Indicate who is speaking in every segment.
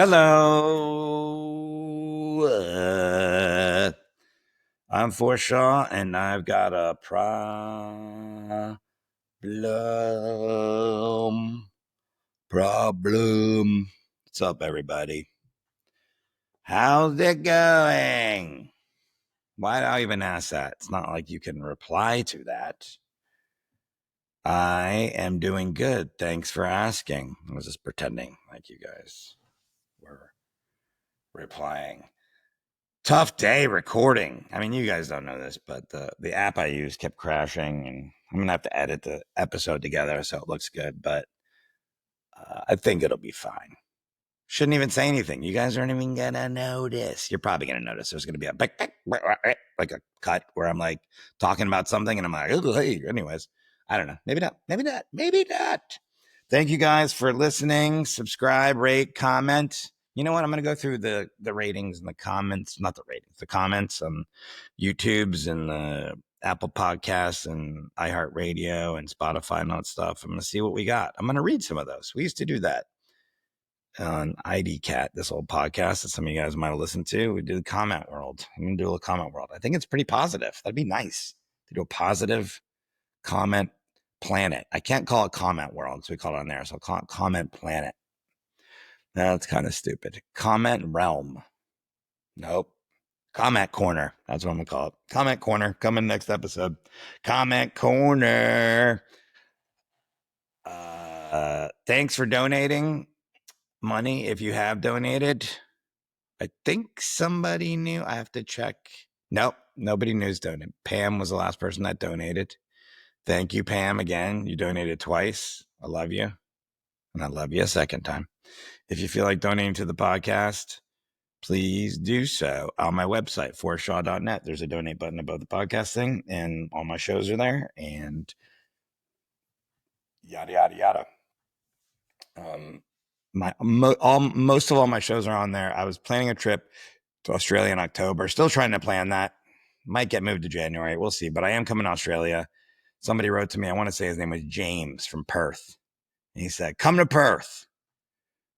Speaker 1: Hello. I'm Forrest, and I've got a problem. What's up, everybody? How's it going? Why do I even ask that? It's not like you can reply to that. I am doing good. Thanks for asking. I was just pretending like you guys were replying. Tough day recording. I mean, you guys don't know this, but the app I use kept crashing, and I'm gonna have to edit the episode together so it looks good. But I think it'll be fine. Shouldn't even say anything. You guys aren't even gonna notice. You're probably gonna notice. There's gonna be a like a cut where I'm like talking about something, and I'm like, oh, hey. Anyways, I don't know. Maybe not. Maybe not. Maybe not. Thank you guys for listening. Subscribe, rate, comment. You know what? I'm going to go through the ratings and the comments, not the ratings, the comments on YouTube's and the Apple Podcasts and iHeartRadio and Spotify and all that stuff. I'm going to see what we got. I'm going to read some of those. We used to do that on IDCat, this old podcast that some of you guys might have listened to. We did the comment world. I'm going to do a comment world. I think it's pretty positive. That'd be nice to do a positive comment planet. I can't call it comment world, so we call it on there. So I'll call it comment planet. That's kind of stupid. Comment realm. Nope. Comment corner. That's what I'm gonna call it. Comment corner. Coming next episode. Comment corner. Thanks for donating money. If you have donated, I think somebody knew. I have to check. Nope. Nobody knew's donated. Pam was the last person that donated. Thank you, Pam. Again, you donated twice. I love you. And I love you a second time. If you feel like donating to the podcast, please do so on my website, forrestshaw.net. There's a donate button above the podcast thing, and all my shows are there, and yada, yada, yada. Most of all my shows are on there. I was planning a trip to Australia in October. Still trying to plan that. Might get moved to January. We'll see. But I am coming to Australia. Somebody wrote to me. I want to say his name was James from Perth. And he said, come to Perth.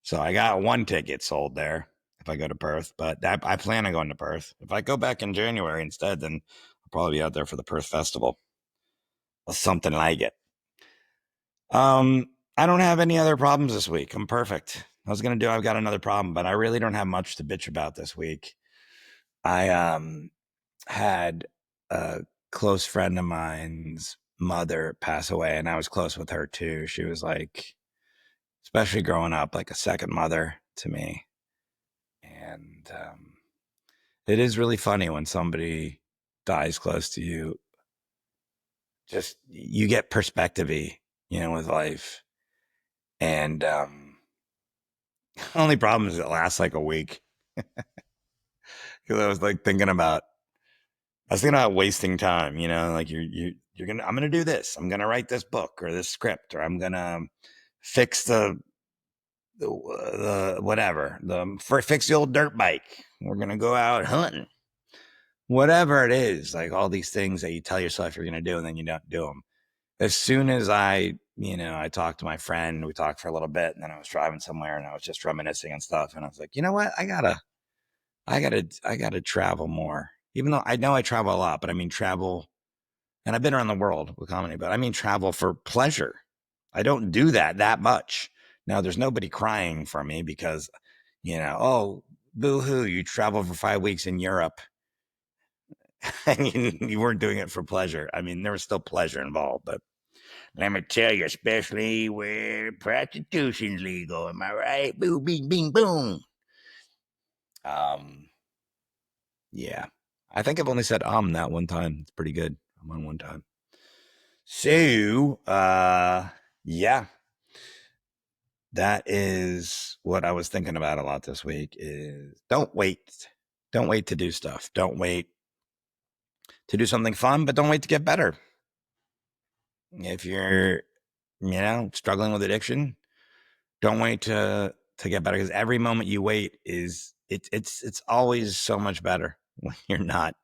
Speaker 1: So I got one ticket sold there if I go to Perth, but I plan on going to Perth. If I go back in January instead, then I'll probably be out there for the Perth Festival or something like it. I don't have any other problems this week. I'm perfect. I've got another problem, but I really don't have much to bitch about this week. I had a close friend of mine's mother pass away, and I was close with her too. She was like, especially growing up, like a second mother to me. And it is really funny when somebody dies close to you. Just you get perspective-y, with life. And only problem is it lasts like a week. Because I was thinking about wasting time. Like you're gonna. I'm gonna do this. I'm gonna write this book or this script, or I'm gonna fix the whatever fix the old dirt bike. We're gonna go out hunting. Whatever it is, like all these things that you tell yourself you're going to do and then you don't do them. As soon as I talked to my friend, we talked for a little bit, and then I was driving somewhere and I was just reminiscing and stuff. And I was like, you know what? I gotta travel more, even though I know I travel a lot, but I mean, travel, and I've been around the world with comedy, but I mean, travel for pleasure. I don't do that much. Now there's nobody crying for me because, oh, boo hoo, you travel for 5 weeks in Europe. And you weren't doing it for pleasure. I mean, there was still pleasure involved, but let me tell you, especially where prostitution's legal. Am I right? Boom, bing, bing, boom. Yeah. I think I've only said that one time. It's pretty good. I'm on one time. So, yeah. That is what I was thinking about a lot this week is don't wait. Don't wait to do stuff. Don't wait to do something fun, but don't wait to get better. If you're, struggling with addiction, don't wait to get better, because every moment you wait is it's always so much better when you're not,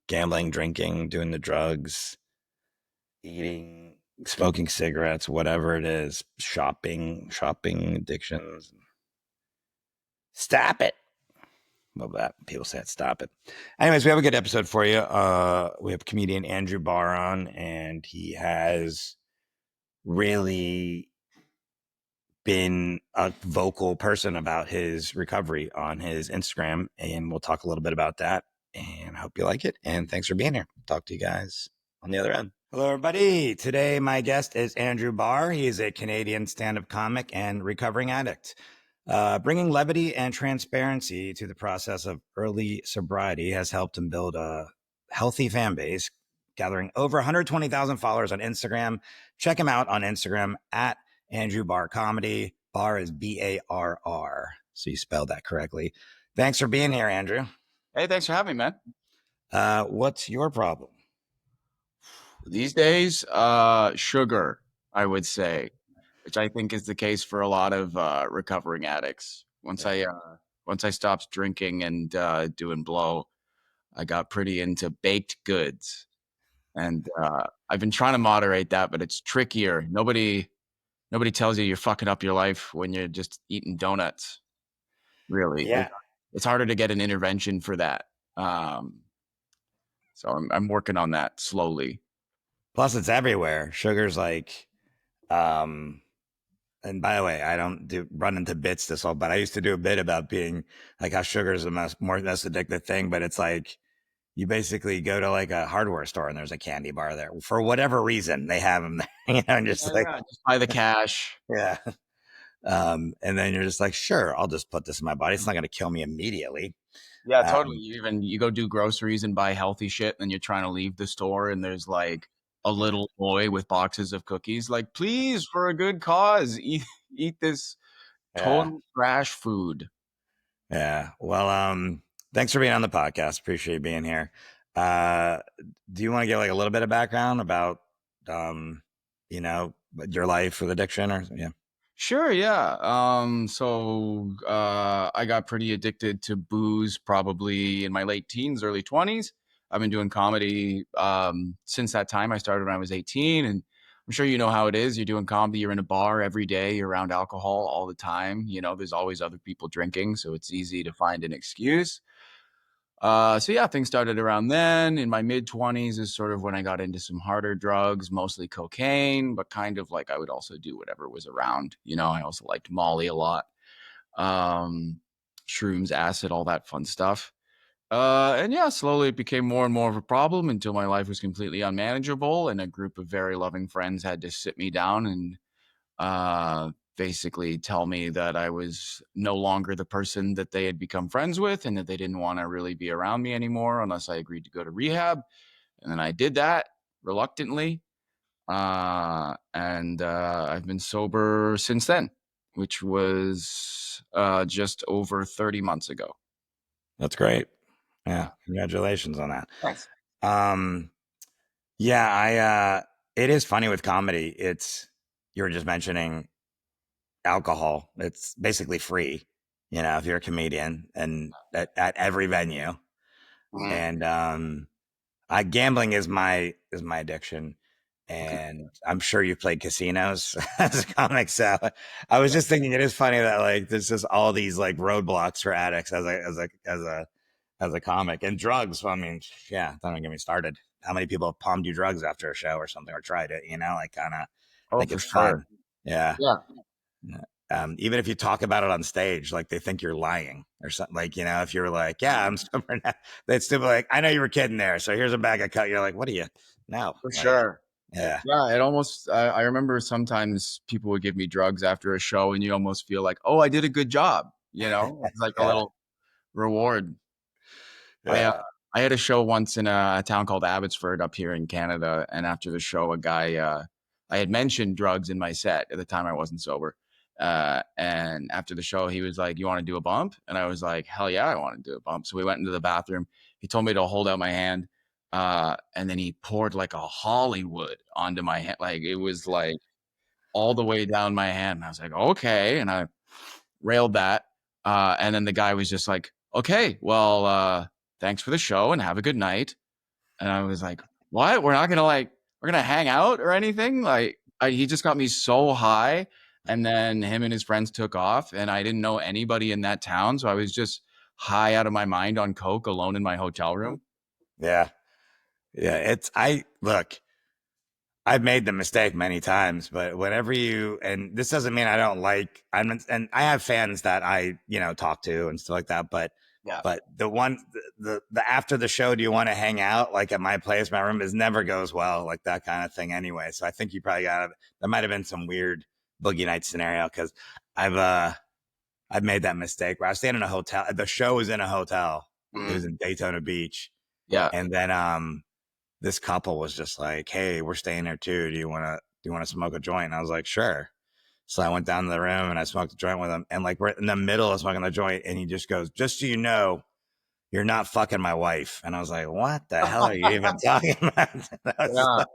Speaker 1: gambling, drinking, doing the drugs, eating, smoking cigarettes, whatever it is, shopping addictions. Stop it. Love that. People say it. Stop it. Anyways, we have a good episode for you. We have comedian Andrew Barr on, and he has really been a vocal person about his recovery on his Instagram, and we'll talk a little bit about that. And I hope you like it. And thanks for being here. Talk to you guys on the other end. Hello, everybody. Today, my guest is Andrew Barr. He is a Canadian stand-up comic and recovering addict. Bringing levity and transparency to the process of early sobriety has helped him build a healthy fan base, gathering over 120,000 followers on Instagram. Check him out on Instagram at Andrew Barr Comedy. Barr is Barr. So you spelled that correctly. Thanks for being here, Andrew.
Speaker 2: Hey, thanks for having me, man.
Speaker 1: What's your problem?
Speaker 2: These days, sugar, I would say, which I think is the case for a lot of recovering addicts. Once I stopped drinking and doing blow, I got pretty into baked goods, and I've been trying to moderate that, but it's trickier. Nobody tells you you're fucking up your life when you're just eating donuts. Really,
Speaker 1: Yeah.
Speaker 2: it's harder to get an intervention for that. So I'm working on that slowly.
Speaker 1: Plus, it's everywhere. Sugar's like, and by the way, I don't run into bits this whole, but I used to do a bit about being like how sugar is the most addictive thing, but it's like you basically go to like a hardware store and there's a candy bar there for whatever reason they have them there, and just
Speaker 2: Just buy the cash.
Speaker 1: yeah. And then you're just like, sure, I'll just put this in my body. It's not going to kill me immediately.
Speaker 2: Yeah, totally. You go do groceries and buy healthy shit, and then you're trying to leave the store, and there's like a little boy with boxes of cookies. Like, please, for a good cause, eat this total trash food.
Speaker 1: Yeah. Well, thanks for being on the podcast. Appreciate you being here. Do you want to give like a little bit of background about, you know, your life with addiction or yeah?
Speaker 2: Sure, yeah. I got pretty addicted to booze probably in my late teens, early 20s. I've been doing comedy since that time. I started when I was 18, and I'm sure you know how it is. You're doing comedy, you're in a bar every day, you're around alcohol all the time. You know, there's always other people drinking, so it's easy to find an excuse. So yeah, things started around then. In my mid 20s is sort of when I got into some harder drugs, mostly cocaine, but kind of like I would also do whatever was around. You know, I also liked Molly a lot, um, shrooms, acid, all that fun stuff. And yeah, slowly it became more and more of a problem until my life was completely unmanageable, and a group of very loving friends had to sit me down and basically tell me that I was no longer the person that they had become friends with, and that they didn't want to really be around me anymore unless I agreed to go to rehab. And then I did that reluctantly. And I've been sober since then, which was just over 30 months ago.
Speaker 1: That's great. Yeah. Congratulations on that.
Speaker 2: Thanks.
Speaker 1: Yeah, it is funny with comedy. You were just mentioning alcohol. It's basically free, you know, if you're a comedian and at every venue. And gambling is my addiction, and I'm sure you've played casinos as a comic. So I was just thinking it is funny that like there's just all these like roadblocks for addicts as a comic, and drugs. Well, I mean, yeah, don't get me started. How many people have palmed you drugs after a show or something or tried it? You know, like kind of think
Speaker 2: For
Speaker 1: it's
Speaker 2: sure.
Speaker 1: fun. Yeah.
Speaker 2: Yeah.
Speaker 1: Even if you talk about it on stage, like they think you're lying or something. Like, you know, if you're like, yeah, I'm sober now, they'd still be like, I know you were kidding there. So here's a bag of cut. You're like, what are you? No.
Speaker 2: For
Speaker 1: Like,
Speaker 2: sure.
Speaker 1: yeah.
Speaker 2: Yeah, it almost, I remember sometimes people would give me drugs after a show and you almost feel like, oh, I did a good job. You know, it's like a
Speaker 1: Yeah.
Speaker 2: little reward.
Speaker 1: Yeah.
Speaker 2: I had a show once in a town called Abbotsford up here in Canada. And after the show, a guy, I had mentioned drugs in my set at the time I wasn't sober. And after the show, he was like, you want to do a bump? And I was like, hell yeah, I want to do a bump. So we went into the bathroom. He told me to hold out my hand. And then he poured like a Hollywood onto my hand. Like it was like all the way down my hand. And I was like, okay. And I railed that. And then the guy was just like, okay, well, thanks for the show and have a good night. And I was like, what? We're not gonna we're gonna hang out or anything? He just got me so high. And then him and his friends took off, and I didn't know anybody in that town. So I was just high out of my mind on coke alone in my hotel room.
Speaker 1: Yeah. Yeah. I look, I've made the mistake many times, but whenever and this doesn't mean I don't and I have fans that I, talk to and stuff like that.
Speaker 2: Yeah.
Speaker 1: But the after the show, do you want to hang out like at my place, my room is never goes well, like that kind of thing anyway. So I think you probably that might've been some weird boogie night scenario. Cause I've made that mistake where I was staying in a hotel. The show was in a hotel. It was
Speaker 2: Mm.
Speaker 1: in Daytona Beach.
Speaker 2: Yeah.
Speaker 1: And then, this couple was just like, "Hey, we're staying there too. Do you want to smoke a joint?" And I was like, "Sure." So I went down to the room and I smoked a joint with him. And like we're in the middle of smoking the joint, and he just goes, "Just so you know, you're not fucking my wife." And I was like, "What the hell are you even talking about?" And I was just
Speaker 2: Yeah.
Speaker 1: like,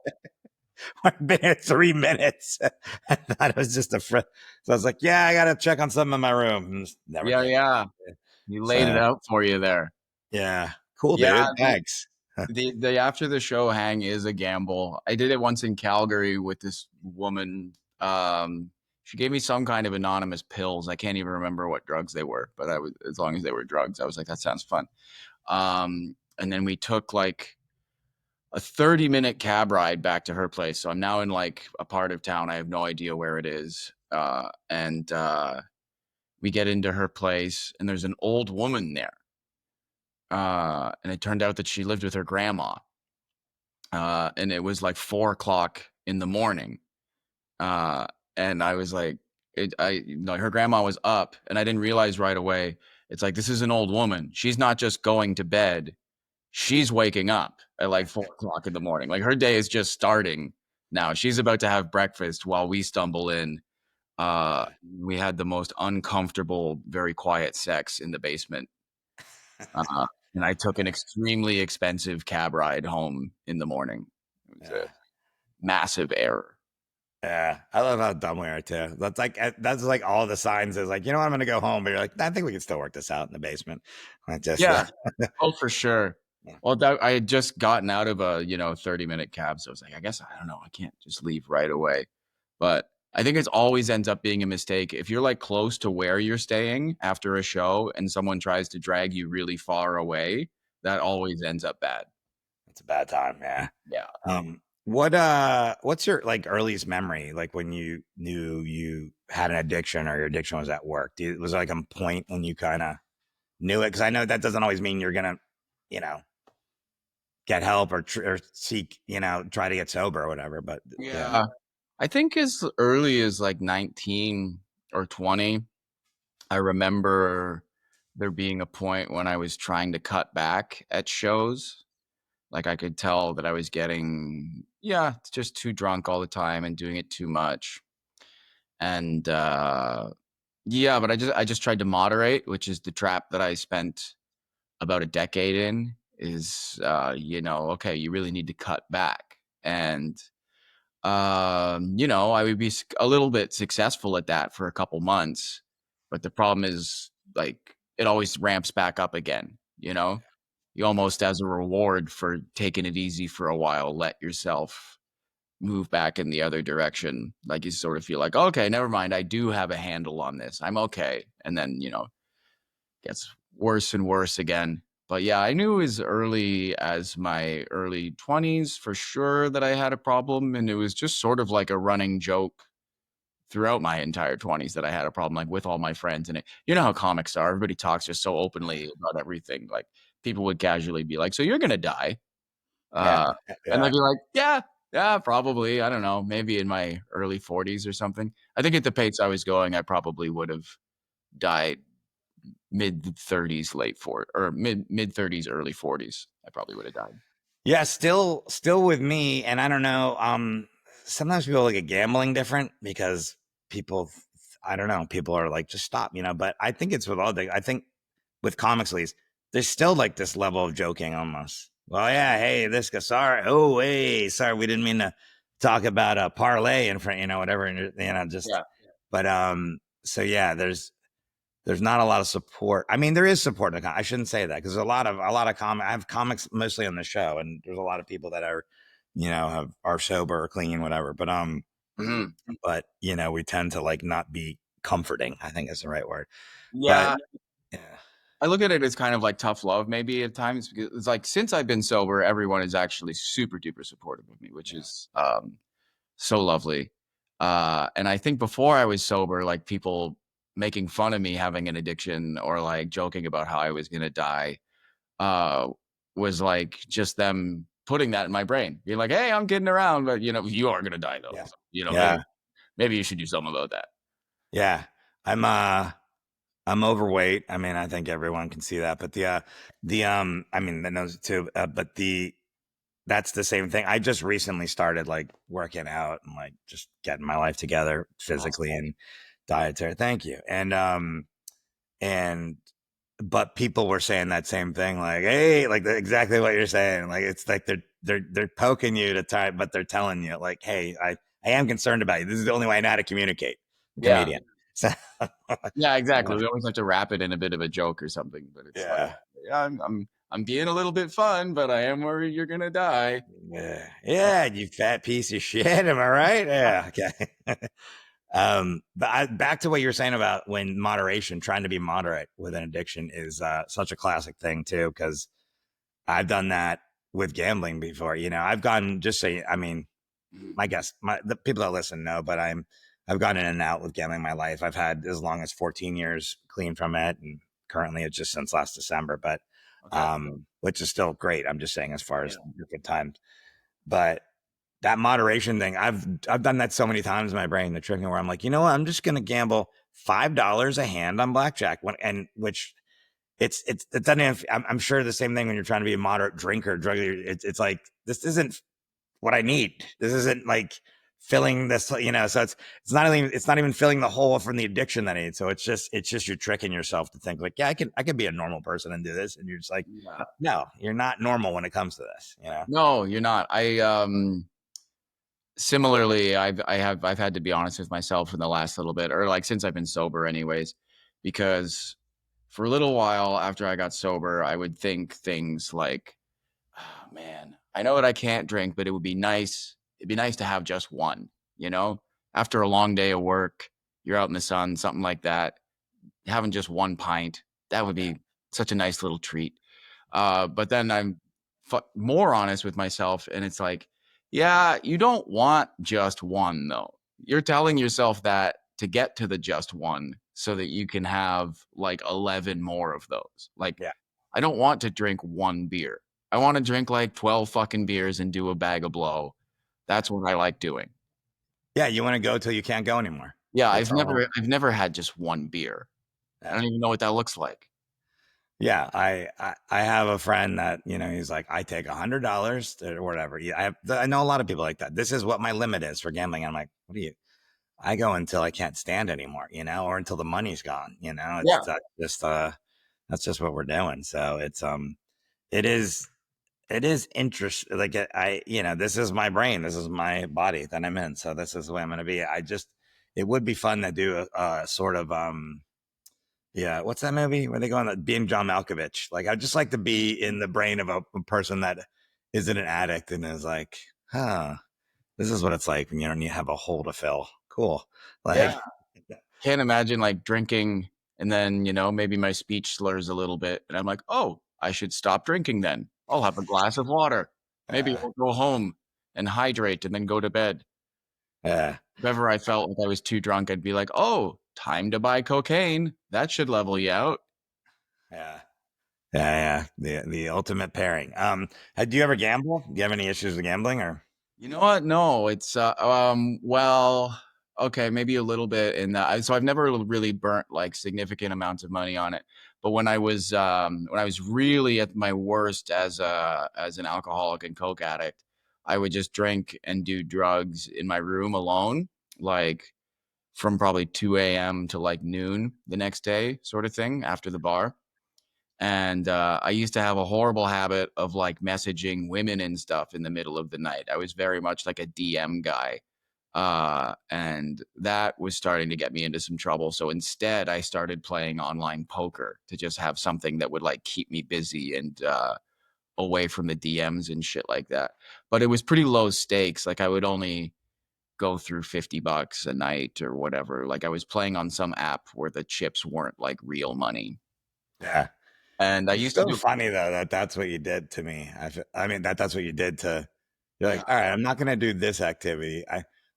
Speaker 1: I've been here 3 minutes. I thought it was just a friend. So I was like, "Yeah, I gotta check on something in my room." And just never
Speaker 2: Yeah.
Speaker 1: came.
Speaker 2: Yeah. You laid it
Speaker 1: So
Speaker 2: out for you there.
Speaker 1: yeah, cool,
Speaker 2: Yeah.
Speaker 1: dude. Thanks.
Speaker 2: The after the show hang is a gamble. I did it once in Calgary with this woman. She gave me some kind of anonymous pills. I can't even remember what drugs they were, but I was, as long as they were drugs, I was like, that sounds fun. And then we took like a 30-minute cab ride back to her place. So I'm now in like a part of town. I have no idea where it is. And we get into her place, and there's an old woman there. And it turned out that she lived with her grandma. And it was like 4 o'clock in the morning. Uh, and I was like, her grandma was up, and I didn't realize right away. It's like, this is an old woman. She's not just going to bed. She's waking up at like 4 o'clock in the morning. Like her day is just starting now. She's about to have breakfast while we stumble in. We had the most uncomfortable, very quiet sex in the basement. Uh, and I took an extremely expensive cab ride home in the morning. It was a
Speaker 1: Yeah.
Speaker 2: massive error.
Speaker 1: Yeah, I love how dumb we are too. That's like all the signs is like, I'm gonna go home, but you're like, I think we can still work this out in the basement. I just
Speaker 2: Yeah. Oh, for sure.
Speaker 1: yeah,
Speaker 2: Well, I had just gotten out of a 30-minute cab, so I was like, I guess I don't know, I can't just leave right away. But I think it's always ends up being a mistake if you're like close to where you're staying after a show and someone tries to drag you really far away. That always ends up bad.
Speaker 1: it's a bad time. Yeah.
Speaker 2: Yeah.
Speaker 1: What's your like earliest memory? Like when you knew you had an addiction or your addiction was at work? Was there like a point when you kind of knew it? Because I know that doesn't always mean you're gonna, you know, get help or seek, try to get sober or whatever. But yeah,
Speaker 2: Yeah. I think as early as like 19 or 20, I remember there being a point when I was trying to cut back at shows. Like I could tell that I was getting, just too drunk all the time and doing it too much. And but I just tried to moderate, which is the trap that I spent about a decade in is okay, you really need to cut back. And I would be a little bit successful at that for a couple months, but the problem is like it always ramps back up again, You almost as a reward for taking it easy for a while, let yourself move back in the other direction. Like you sort of feel like, okay, never mind, I do have a handle on this. I'm okay. And then, gets worse and worse again. But yeah, I knew as early as my early 20s for sure that I had a problem. And it was just sort of like a running joke throughout my entire 20s that I had a problem, like with all my friends. And you know how comics are, everybody talks just so openly about everything. Like people would casually be like, so you're going to die.
Speaker 1: yeah,
Speaker 2: Uh, and I'd
Speaker 1: yeah,
Speaker 2: be like, yeah, probably. I don't know, maybe in my early 40s or something. I think at the pace I was going, I probably would have died mid 30s, or mid 30s, early 40s. I probably would have died.
Speaker 1: yeah. Still with me, and I don't know. Sometimes people look at gambling different because people, I don't know, people are like, just stop, But I think it's with all the. I think with comics, at least, there's still like this level of joking almost. Well, yeah, hey, this guy, sorry. Oh, hey, sorry, we didn't mean to talk about a parlay in front, whatever, and just.
Speaker 2: Yeah.
Speaker 1: But so yeah, there's not a lot of support. I mean, there is support. I shouldn't say that because a lot of I have comics mostly on the show, and there's a lot of people that are, have are sober or clean, whatever. But
Speaker 2: Mhm.
Speaker 1: but we tend to like not be comforting, I think is the right word. But
Speaker 2: Yeah,
Speaker 1: yeah,
Speaker 2: I look at it as kind of like tough love maybe at times because it's like since I've been sober, everyone is actually super duper supportive of me, which
Speaker 1: yeah,
Speaker 2: is so lovely. And I think before I was sober, like people making fun of me having an addiction or like joking about how I was gonna die, uh, was like just them putting that in my brain. Being like, hey, I'm getting around, but you are gonna die though.
Speaker 1: yeah,
Speaker 2: So, maybe
Speaker 1: yeah,
Speaker 2: maybe you should do something about that.
Speaker 1: yeah. I'm overweight. I mean, I think everyone can see that, but I mean, that knows it too. But that's the same thing. I just recently started like working out and like just getting my life together
Speaker 2: Awesome.
Speaker 1: physically and dietary. Thank you. And but people were saying that same thing, like, hey, like exactly what you're saying. Like it's like they're poking you to try, but they're telling you like, hey, I am concerned about you. This is the only way I know how to communicate. I'm a
Speaker 2: Yeah.
Speaker 1: comedian. So
Speaker 2: Yeah, exactly.
Speaker 1: yeah,
Speaker 2: We always have to wrap it in a bit of a joke or something, but it's like,
Speaker 1: yeah.
Speaker 2: yeah, I'm being a little bit fun, but I am worried you're gonna die.
Speaker 1: Yeah, yeah, you fat piece of shit. Am I right? Yeah. Okay. But back to what you were saying about when moderation, trying to be moderate with an addiction is such a classic thing too, because I've done that with gambling before. I've gone just say, I mean,
Speaker 2: Mhm.
Speaker 1: my guess, the people that listen know, but I've gone in and out with gambling my life. I've had as long as 14 years clean from it, and currently it's just since last December, but
Speaker 2: Okay.
Speaker 1: which is still great. I'm just saying as far as good times, but that moderation thing, I've done that so many times in my brain, the tricking where I'm like, you know what, I'm just gonna gamble $5 a hand on blackjack, and which it doesn't have, I'm sure the same thing when you're trying to be a moderate drinker, drug. It's like this isn't what I need. This isn't like filling this, So it's not even filling the hole from the addiction that I need. So it's just you're tricking yourself to think like, yeah, I could be a normal person and do this, and you're just like,
Speaker 2: Yeah.
Speaker 1: no, you're not normal when it comes to this.
Speaker 2: No, you're not. Similarly, I've had to be honest with myself in the last little bit, or like since I've been sober anyways, because for a little while after I got sober, I would think things like, oh, man, I know that I can't drink, but it would be nice. It'd be nice to have just one, you know? After a long day of work, you're out in the sun, something like that, having just one pint, that would
Speaker 1: Yeah,
Speaker 2: be such a nice little treat. But then I'm more honest with myself, and it's like, yeah, you don't want just one though. You're telling yourself that to get to the just one so that you can have like 11 more of those. Like,
Speaker 1: yeah.
Speaker 2: I don't want to drink one beer. I want to drink like 12 fucking beers and do a bag of blow. That's what I like doing.
Speaker 1: Yeah, you want to go till you can't go anymore.
Speaker 2: Yeah,
Speaker 1: That's all.
Speaker 2: I've never had just one beer. I
Speaker 1: Yeah,
Speaker 2: don't even know what that looks like.
Speaker 1: yeah. I have a friend that he's like, I take $100 or whatever. Yeah, I know a lot of people like that. This is what my limit is for gambling. I'm like, what do you? I go until I can't stand anymore, or until the money's gone. It's
Speaker 2: Yeah.
Speaker 1: that's just what we're doing. So it is it is interesting. Like this is my brain, this is my body that I'm in. So this is the way I'm going to be. It would be fun to do a sort of yeah, what's that movie where they go on being John Malkovich? Like, I'd just like to be in the brain of a person that isn't an addict and is like, huh, this is what it's like when you don't have a hole to fill. Cool.
Speaker 2: Yeah.
Speaker 1: Like,
Speaker 2: Can't imagine like drinking and then, maybe my speech slurs a little bit and I'm like, "Oh, I should stop drinking then. I'll have a glass of water. Maybe
Speaker 1: uh,
Speaker 2: I'll go home and hydrate and then go to bed."
Speaker 1: uh,
Speaker 2: If ever I felt like I was too drunk, I'd be like, "Oh, time to buy cocaine. That should level you out."
Speaker 1: yeah, yeah, yeah. The ultimate pairing. Do you ever gamble? Do you have any issues with gambling or?
Speaker 2: You know what? No, it's well, okay, maybe a little bit in that. So I've never really burnt like significant amounts of money on it. But when I was really at my worst as an alcoholic and coke addict, I would just drink and do drugs in my room alone, like from probably 2 a.m. to like noon the next day, sort of thing, after the bar. And I used to have a horrible habit of like messaging women and stuff in the middle of the night. I was very much like a DM guy. And that was starting to get me into some trouble. So instead, I started playing online poker to just have something that would like keep me busy and away from the DMs and shit like that. But it was pretty low stakes. Like I would only go through $50 a night or whatever. Like I was playing on some app where the chips weren't like real money.
Speaker 1: Yeah.
Speaker 2: And I
Speaker 1: It's
Speaker 2: used to
Speaker 1: so
Speaker 2: do,
Speaker 1: funny though that that's what you did to me. I mean that's what you did to. You're
Speaker 2: yeah.
Speaker 1: like, all right, I'm not gonna do this activity.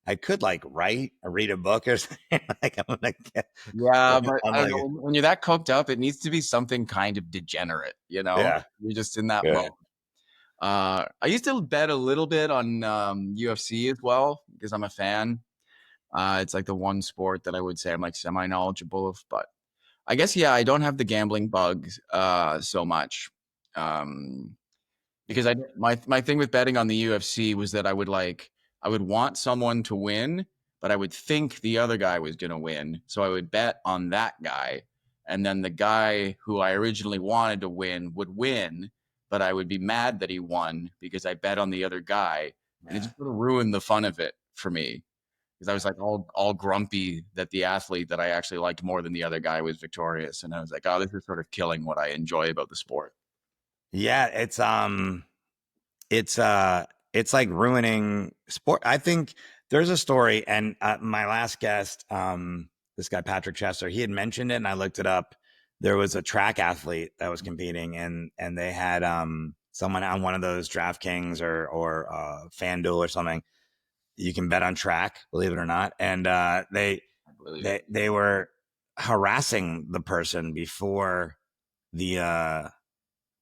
Speaker 1: I could like write or read a book or something. Like I'm gonna get.
Speaker 2: Yeah, but
Speaker 1: I'm
Speaker 2: I don't
Speaker 1: like,
Speaker 2: know. When you're that cooked up, it needs to be something kind of degenerate, you know?
Speaker 1: yeah,
Speaker 2: You're just in that
Speaker 1: yeah,
Speaker 2: mode. I used to bet a little bit on UFC as well because I'm a fan. It's like the one sport that I would say I'm like semi knowledgeable of, but I guess yeah, I don't have the gambling bug so much. Um, because
Speaker 1: yeah,
Speaker 2: my thing with betting on the UFC was that I would want someone to win, but I would think the other guy was going to win, so I would bet on that guy, and then the guy who I originally wanted to win would win, but I would be mad that he won because I bet on the other guy, and it
Speaker 1: yeah,
Speaker 2: just sort of ruined the fun of it for me because I was
Speaker 1: yeah.
Speaker 2: like all grumpy that the athlete that I actually liked more than the other guy was victorious, and I was like, oh, this is sort of killing what I enjoy about the sport.
Speaker 1: Yeah, it's it's like ruining sport. I think there's a story, and my last guest, this guy Patrick Chester, he had mentioned it, and I looked it up. There was a track athlete that was competing, and they had someone on one of those DraftKings or FanDuel or something. You can bet on track, believe it or not, and
Speaker 2: I believe it.
Speaker 1: they were harassing the person before the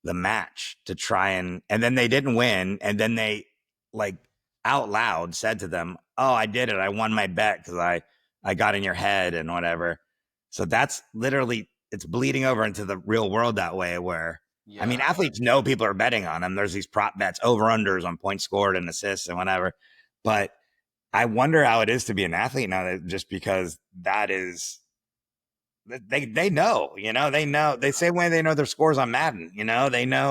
Speaker 1: match to try and then they didn't win, and then they like out loud said to them, "Oh, I did it. I won my bet because I got in your head and whatever." So that's literally it's bleeding over into the real world that way. Where I
Speaker 2: Yeah.
Speaker 1: mean, athletes know people are betting on them. There's these prop bets, over unders on points scored and assists and whatever. But I wonder how it is to be an athlete now, that just because that is they know, they know they say when they know their scores on Madden, they know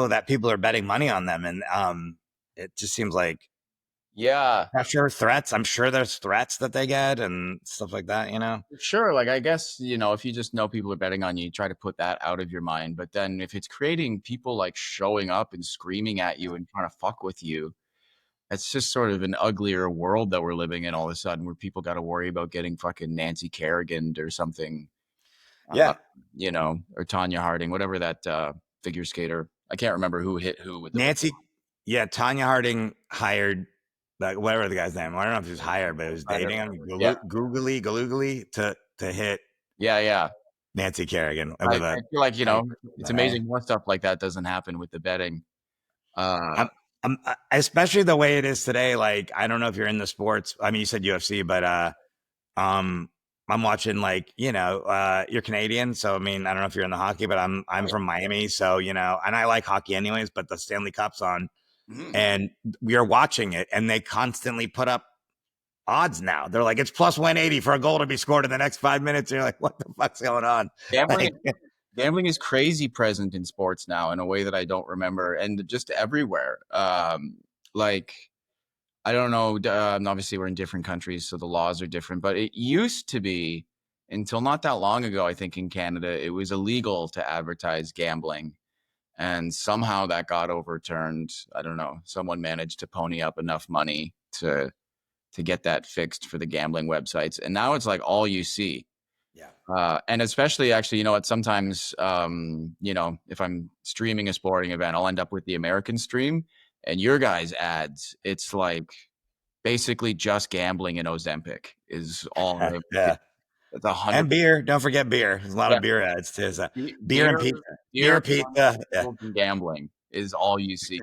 Speaker 1: that people are betting money on them, and it just seems like
Speaker 2: Yeah,
Speaker 1: pressure, threats. I'm sure there's threats that they get and stuff like that.
Speaker 2: sure. Like, I guess, if you just know people are betting on you, you try to put that out of your mind. But then if it's creating people like showing up and screaming at you and trying to fuck with you, it's just sort of an uglier world that we're living in all of a sudden where people got to worry about getting fucking Nancy Kerrigan or something, uh,
Speaker 1: Yeah,
Speaker 2: or Tanya Harding, whatever that figure skater. I can't remember who hit who with the ball.
Speaker 1: Nancy. Yeah, Tanya Harding hired like whatever the guy's name. I don't know if he was hired, but it was dating him
Speaker 2: Yeah,
Speaker 1: googly to hit
Speaker 2: yeah, yeah.
Speaker 1: Nancy Kerrigan
Speaker 2: I,
Speaker 1: with
Speaker 2: I
Speaker 1: a
Speaker 2: feel like,
Speaker 1: pipe.
Speaker 2: it's
Speaker 1: But hey,
Speaker 2: amazing more stuff like that doesn't happen with the betting.
Speaker 1: I'm, especially the way it is today. Like, I don't know if you're in the sports. I mean, you said UFC, but um, I'm watching like you're Canadian, so I mean, I don't know if you're in the hockey, but I'm from Miami, so and I like hockey anyways. But the Stanley Cup's on,
Speaker 2: Mhm.
Speaker 1: and we are watching it, and they constantly put up odds now. They're like, it's plus 180 for a goal to be scored in the next 5 minutes. And you're like, what the fuck's going on?
Speaker 2: Gambling
Speaker 1: Like,
Speaker 2: gambling is crazy present in sports now in a way that I don't remember, and just everywhere. Like I don't know. Obviously, we're in different countries, so the laws are different. But it used to be until not that long ago. I think in Canada, it was illegal to advertise gambling, and somehow that got overturned. I don't know. Someone managed to pony up enough money to get that fixed for the gambling websites, and now it's like all you see.
Speaker 1: yeah,
Speaker 2: And especially actually, what sometimes, if I'm streaming a sporting event, I'll end up with the American stream and your guys' ads. It's like basically just gambling and Ozempic is all.
Speaker 1: yeah,
Speaker 2: It's 100.
Speaker 1: and beer. Don't forget beer. There's a lot
Speaker 2: Yeah,
Speaker 1: of beer ads too. So beer and
Speaker 2: beer,
Speaker 1: pizza, beer,
Speaker 2: beer,
Speaker 1: pizza, yeah,
Speaker 2: pharmaceuticals, and gambling is all you see.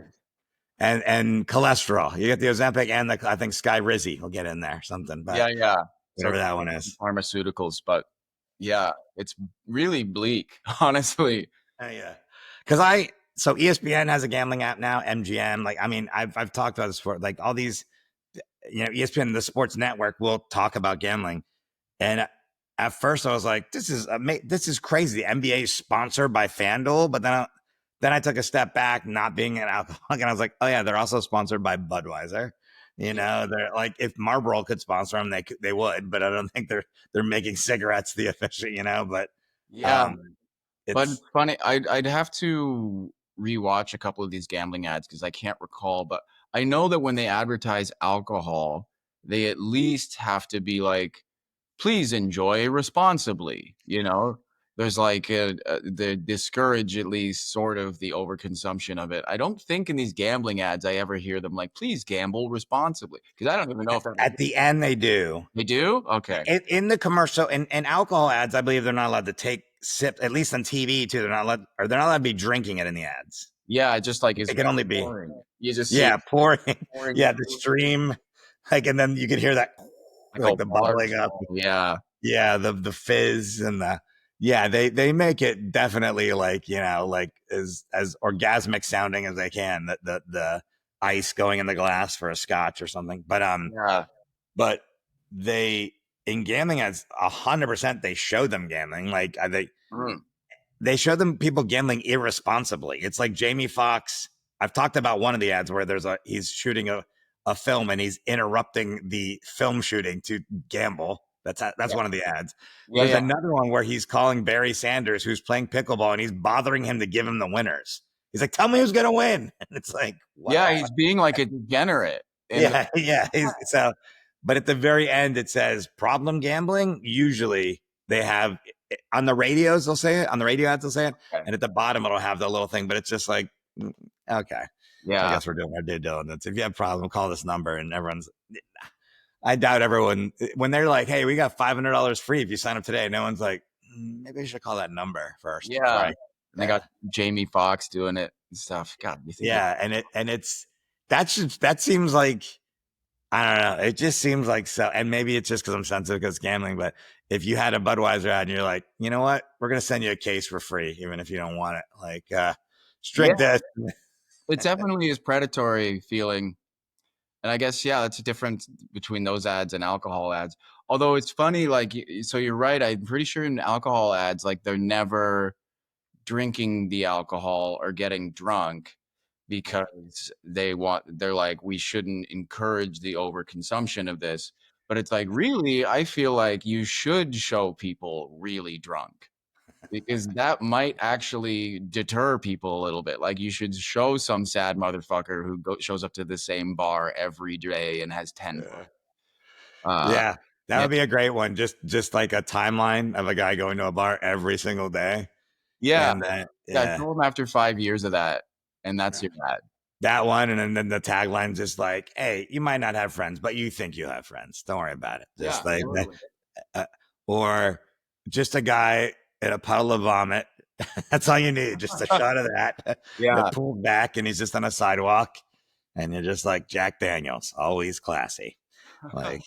Speaker 1: and cholesterol. You get the Ozempic and the I think Sky Rizzy will get in there something, but
Speaker 2: Yeah, yeah. So
Speaker 1: whatever that one is.
Speaker 2: pharmaceuticals, but yeah, it's really bleak, honestly.
Speaker 1: Yeah, because so ESPN has a gambling app now, MGM. Like, I mean, I've talked about this before. Like all these, ESPN, the sports network, will talk about gambling. And at first, I was like, this is crazy. The NBA is sponsored by FanDuel, but then I took a step back, not being an alcoholic, and I was like, oh yeah, they're also sponsored by Budweiser.
Speaker 2: Yeah,
Speaker 1: They're like, if Marlboro could sponsor them, they would, but I don't think they're making cigarettes the official. But
Speaker 2: yeah.
Speaker 1: um,
Speaker 2: But
Speaker 1: it's
Speaker 2: it's funny. I'd have to rewatch a couple of these gambling ads because I can't recall. But I know that when they advertise alcohol, they at least have to be like, please enjoy responsibly. There's like they discourage at least sort of the overconsumption of it. I don't think in these gambling ads I ever hear them like, please gamble responsibly, because I don't even know if
Speaker 1: At the end, they do.
Speaker 2: they do. Okay.
Speaker 1: In the commercial and alcohol ads, I believe they're not allowed to take sip. At least on TV too, they're not allowed to be drinking it in the ads.
Speaker 2: Yeah, it just like is
Speaker 1: It can only be
Speaker 2: pouring. You just see
Speaker 1: yeah, pouring.
Speaker 2: pouring
Speaker 1: Yeah, the stream, like, and then you could hear that
Speaker 2: like
Speaker 1: like
Speaker 2: a
Speaker 1: the bubbling up.
Speaker 2: waterfall. Yeah.
Speaker 1: Yeah, the fizz and the yeah, they make it definitely like, like as orgasmic sounding as they can. The ice going in the glass for a scotch or something.
Speaker 2: Yeah.
Speaker 1: But they in gambling ads 100% they show them gambling. Like
Speaker 2: Mm.
Speaker 1: they show them people gambling irresponsibly. It's like Jamie Foxx. I've talked about one of the ads where he's shooting a film and he's interrupting the film shooting to gamble. That's
Speaker 2: Yeah.
Speaker 1: one of the ads.
Speaker 2: Yeah.
Speaker 1: There's
Speaker 2: Yeah.
Speaker 1: another one where he's calling Barry Sanders, who's playing pickleball, and he's bothering him to give him the winners. He's like, "Tell me who's gonna win." And it's like, what
Speaker 2: Yeah.
Speaker 1: the
Speaker 2: He's being like a degenerate. And
Speaker 1: yeah, yeah. So, but at the very end, it says problem gambling. Usually, they have on the radios. They'll say it on the radio ads. They'll say it,
Speaker 2: okay.
Speaker 1: and at the bottom, it'll have the little thing. But it's just like, okay, I
Speaker 2: Yeah.
Speaker 1: guess we're doing our due diligence. If you have a problem, call this number, and everyone's. I doubt everyone when they're like, "Hey, we got $500 free if you sign up today." No one's like, maybe I should call that number first before
Speaker 2: Yeah.
Speaker 1: I.
Speaker 2: And they got
Speaker 1: Yeah,
Speaker 2: Jamie Foxx doing it and stuff. God, you think
Speaker 1: yeah, and it's that seems like I don't know. It just seems like so, and maybe it's just because I'm sensitive because gambling. But if you had a Budweiser ad and you're like, you know what, we're gonna send you a case for free, even if you don't want it. Like, just
Speaker 2: yeah,
Speaker 1: drink this.
Speaker 2: it definitely is predatory feeling. And I guess, yeah, that's a difference between those ads and alcohol ads. Although it's funny, like, so you're right. I'm pretty sure in alcohol ads, like, they're never drinking the alcohol or getting drunk
Speaker 1: Yeah,
Speaker 2: because they're like, we shouldn't encourage the overconsumption of this. But it's like, really, I feel like you should show people really drunk because that might actually deter people a little bit. Like you should show some sad motherfucker who shows up to the same bar every day and has 10.
Speaker 1: yeah,
Speaker 2: Uh,
Speaker 1: yeah. That
Speaker 2: yeah,
Speaker 1: would be a great one. Just like a timeline of a guy going to a bar every single day,
Speaker 2: yeah,
Speaker 1: and then
Speaker 2: yeah.
Speaker 1: yeah,
Speaker 2: Show them after 5 years of that, and that's your ad.
Speaker 1: that one, and then the tagline's just like, "Hey, you might not have friends, but you think you have friends. Don't worry about it."
Speaker 2: Yeah,
Speaker 1: Just like
Speaker 2: totally.
Speaker 1: uh, or just a guy in a puddle of vomit. That's all you need. Just a shot of that
Speaker 2: Yeah,
Speaker 1: that pulled back, and he's just on a sidewalk, and you're just like Jack Daniels, always classy. Like,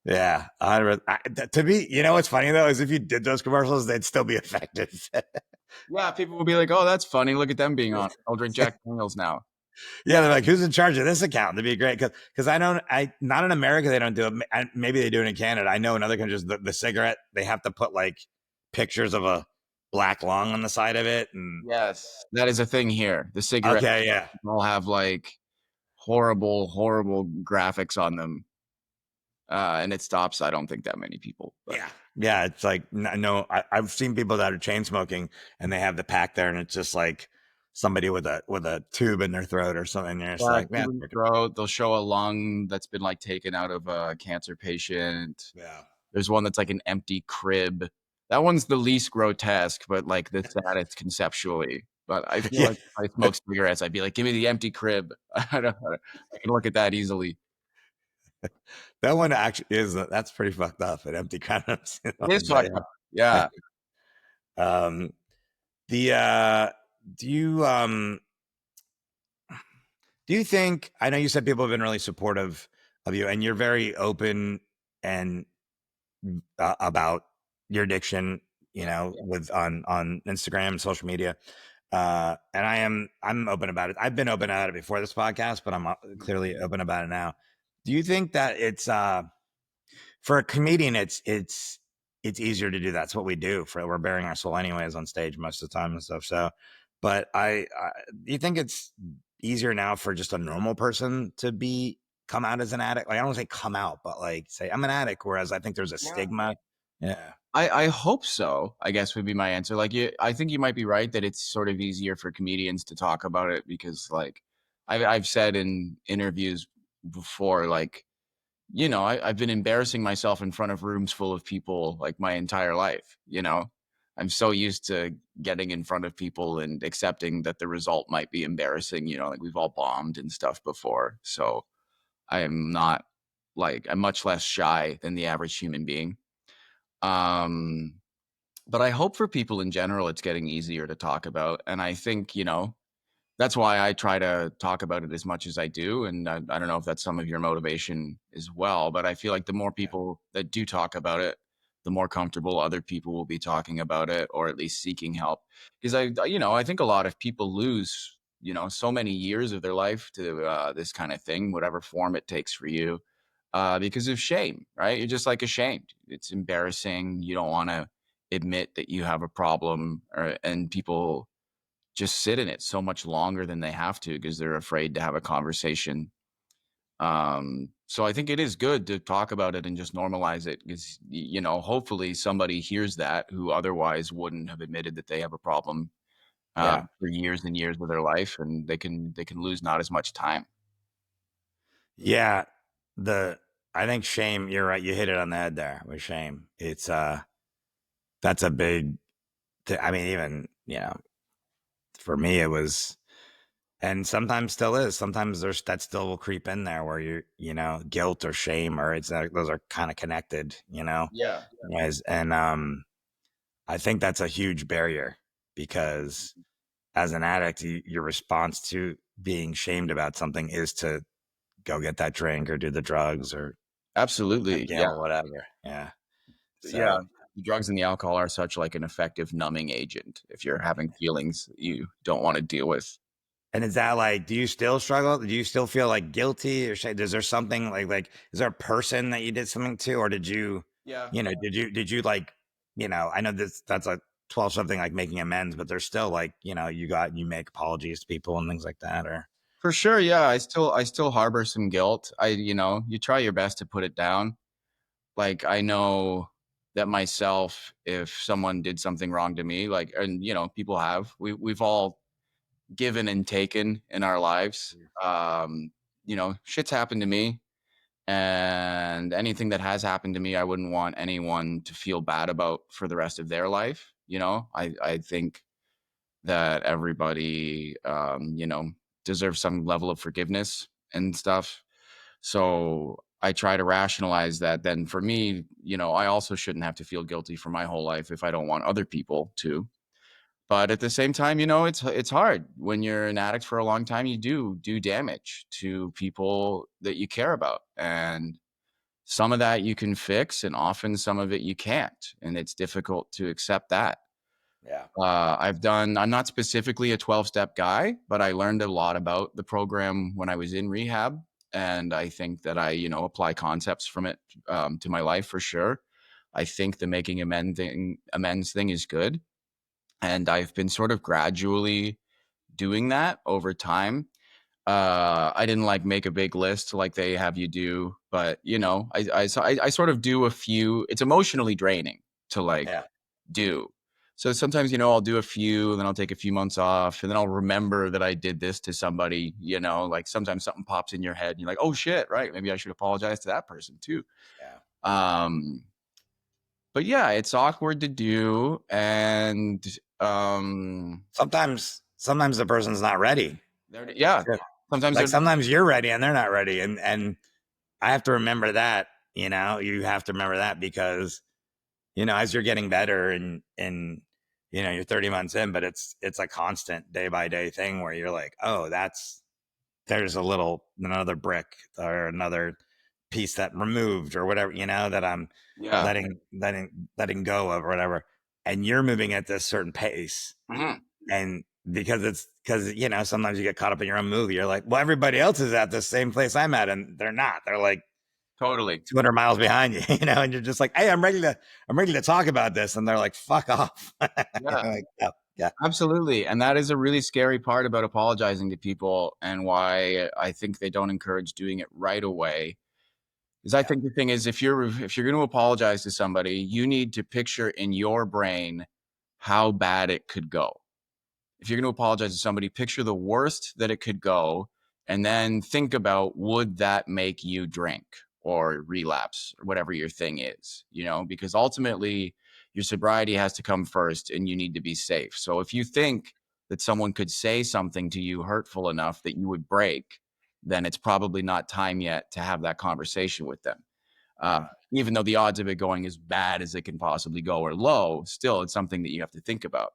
Speaker 1: yeah. To be, what's funny though is if you did those commercials, they'd still be effective.
Speaker 2: yeah. People will be like, "Oh, that's funny. Look at them being on. I'll drink Jack Daniels now."
Speaker 1: Yeah, they're like, who's in charge of this account? That'd be great because I not in America they don't do it. Maybe they do it in Canada. I know in other countries the cigarette they have to put like pictures of a black lung on the side of it, and
Speaker 2: Yes, that is a thing here. The cigarette
Speaker 1: okay, yeah,
Speaker 2: all have like horrible, horrible graphics on them, and it stops. I don't think that many people, but
Speaker 1: yeah, yeah. It's like no, I've seen people that are chain smoking and they have the pack there, and it's just like somebody with a tube in their throat or something. And you're just
Speaker 2: yeah,
Speaker 1: like, man,
Speaker 2: tube in the throat. They'll show a lung that's been like taken out of a cancer patient.
Speaker 1: yeah,
Speaker 2: There's one that's like an empty crib. That one's the least grotesque, but like the saddest conceptually. But I feel
Speaker 1: yeah.
Speaker 2: like if I smoke cigarettes, I'd be like, "Give me the empty crib." I can look at that easily.
Speaker 1: That one actually is that's pretty fucked up. An empty condoms.
Speaker 2: It is fucked up. Yeah.
Speaker 1: Um, the do you do you think I know you said people have been really supportive of you and you're very open and about your addiction, with on Instagram and social media. And I'm open about it. I've been open about it before this podcast, but I'm clearly open about it now. Do you think that it's for a comedian it's easier to do that. It's what we do we're bearing our soul anyways on stage most of the time and stuff. So, but I do you think it's easier now for just a normal person to come out as an addict? Like I don't say come out, but like say I'm an addict. Whereas I think there's a
Speaker 2: Yeah.
Speaker 1: stigma. Yeah.
Speaker 2: I hope so, I guess would be my answer. Like I think you might be right that it's sort of easier for comedians to talk about it because like I've said in interviews before, like, I've been embarrassing myself in front of rooms full of people like my entire life. I'm so used to getting in front of people and accepting that the result might be embarrassing. Like we've all bombed and stuff before. So I am not like, I'm much less shy than the average human being. Um, but I hope for people in general, it's getting easier to talk about. And I think, that's why I try to talk about it as much as I do. And I don't know if that's some of your motivation as well, but I feel like the more
Speaker 1: Yeah.
Speaker 2: people that do talk about it, the more comfortable other people will be talking about it, or at least seeking help. Because I think a lot of people lose, so many years of their life to this kind of thing, whatever form it takes for you, because of shame, right? You're just like ashamed. It's embarrassing. You don't want to admit that you have a problem, and people just sit in it so much longer than they have to because they're afraid to have a conversation. So I think it is good to talk about it and just normalize it because, hopefully somebody hears that who otherwise wouldn't have admitted that they have a problem
Speaker 1: Yeah.
Speaker 2: for years and years of their life, and they can lose not as much time.
Speaker 1: Yeah. The I think shame, you're right. You hit it on the head there with shame. It's that's a big I mean, even, for me it was, and sometimes still is. Sometimes there's that still will creep in there where guilt or shame, or it's those are kind of connected,
Speaker 2: Yeah.
Speaker 1: and I think that's a huge barrier because as an addict, your response to being shamed about something is to go get that drink or do the drugs or
Speaker 2: Absolutely.
Speaker 1: guilt
Speaker 2: Yeah.
Speaker 1: or whatever. Yeah.
Speaker 2: Yeah.
Speaker 1: So,
Speaker 2: The drugs and the alcohol are such like an effective numbing agent if you're having feelings that you don't want to deal with.
Speaker 1: and is that like, do you still struggle? Do you still feel like guilty or shame? Is there something like, is there a person that you did something to, or did you,
Speaker 2: Yeah.
Speaker 1: did you like, I know that's a 12 something like making amends, but there's still like, you make apologies to people and things like that, or,
Speaker 2: For sure, yeah, I still harbor some guilt. You try your best to put it down. Like I know that myself, if someone did something wrong to me, like, and people have, we've all given and taken in our lives. Shit's happened to me, and anything that has happened to me, I wouldn't want anyone to feel bad about for the rest of their life. I think that everybody, deserves some level of forgiveness and stuff. So I try to rationalize that. Then for me, I also shouldn't have to feel guilty for my whole life if I don't want other people to. But at the same time, it's hard when you're an addict for a long time. You do damage to people that you care about, and some of that you can fix, and often some of it you can't, and it's difficult to accept that.
Speaker 1: yeah,
Speaker 2: I'm not specifically a 12-step guy, but I learned a lot about the program when I was in rehab. And I think that I, apply concepts from it to my life for sure. I think the making amends thing is good. And I've been sort of gradually doing that over time. I didn't like make a big list like they have you do, but I sort of do a few. It's emotionally draining to like
Speaker 1: yeah,
Speaker 2: do. So sometimes, I'll do a few and then I'll take a few months off and then I'll remember that I did this to somebody, like sometimes something pops in your head and you're like, oh shit, right. Maybe I should apologize to that person too.
Speaker 1: yeah.
Speaker 2: Um, but yeah, it's awkward to do. And
Speaker 1: Sometimes the person's not ready.
Speaker 2: yeah,
Speaker 1: Shit.
Speaker 2: sometimes
Speaker 1: Like
Speaker 2: they're,
Speaker 1: sometimes you're ready and they're not ready, and I have to remember that. You have to remember that because as you're getting better and you're 30 months in, but it's a constant day by day thing where you're like, oh, there's another brick or another piece that removed or whatever, that I'm
Speaker 2: yeah.
Speaker 1: letting go of or whatever. And you're moving at this certain pace.
Speaker 2: Mhm.
Speaker 1: And because sometimes you get caught up in your own movie. You're like, well, everybody else is at the same place I'm at, and they're not. They're like
Speaker 2: Totally.
Speaker 1: 200 miles behind you, and you're just like, hey, I'm ready to talk about this, and they're like, fuck off.
Speaker 2: Yeah.
Speaker 1: Like, oh, yeah,
Speaker 2: Absolutely. And that is a really scary part about apologizing to people and why I think they don't encourage doing it right away. Because I
Speaker 1: yeah,
Speaker 2: think the thing is if you're going to apologize to somebody, you need to picture in your brain how bad it could go. If you're going to apologize to somebody, picture the worst that it could go and then think about, would that make you drink or relapse or whatever your thing is, because ultimately your sobriety has to come first and you need to be safe. So if you think that someone could say something to you hurtful enough that you would break, then it's probably not time yet to have that conversation with them. Uh,
Speaker 1: Yeah.
Speaker 2: Even though the odds of it going as bad as it can possibly go are low, still it's something that you have to think about.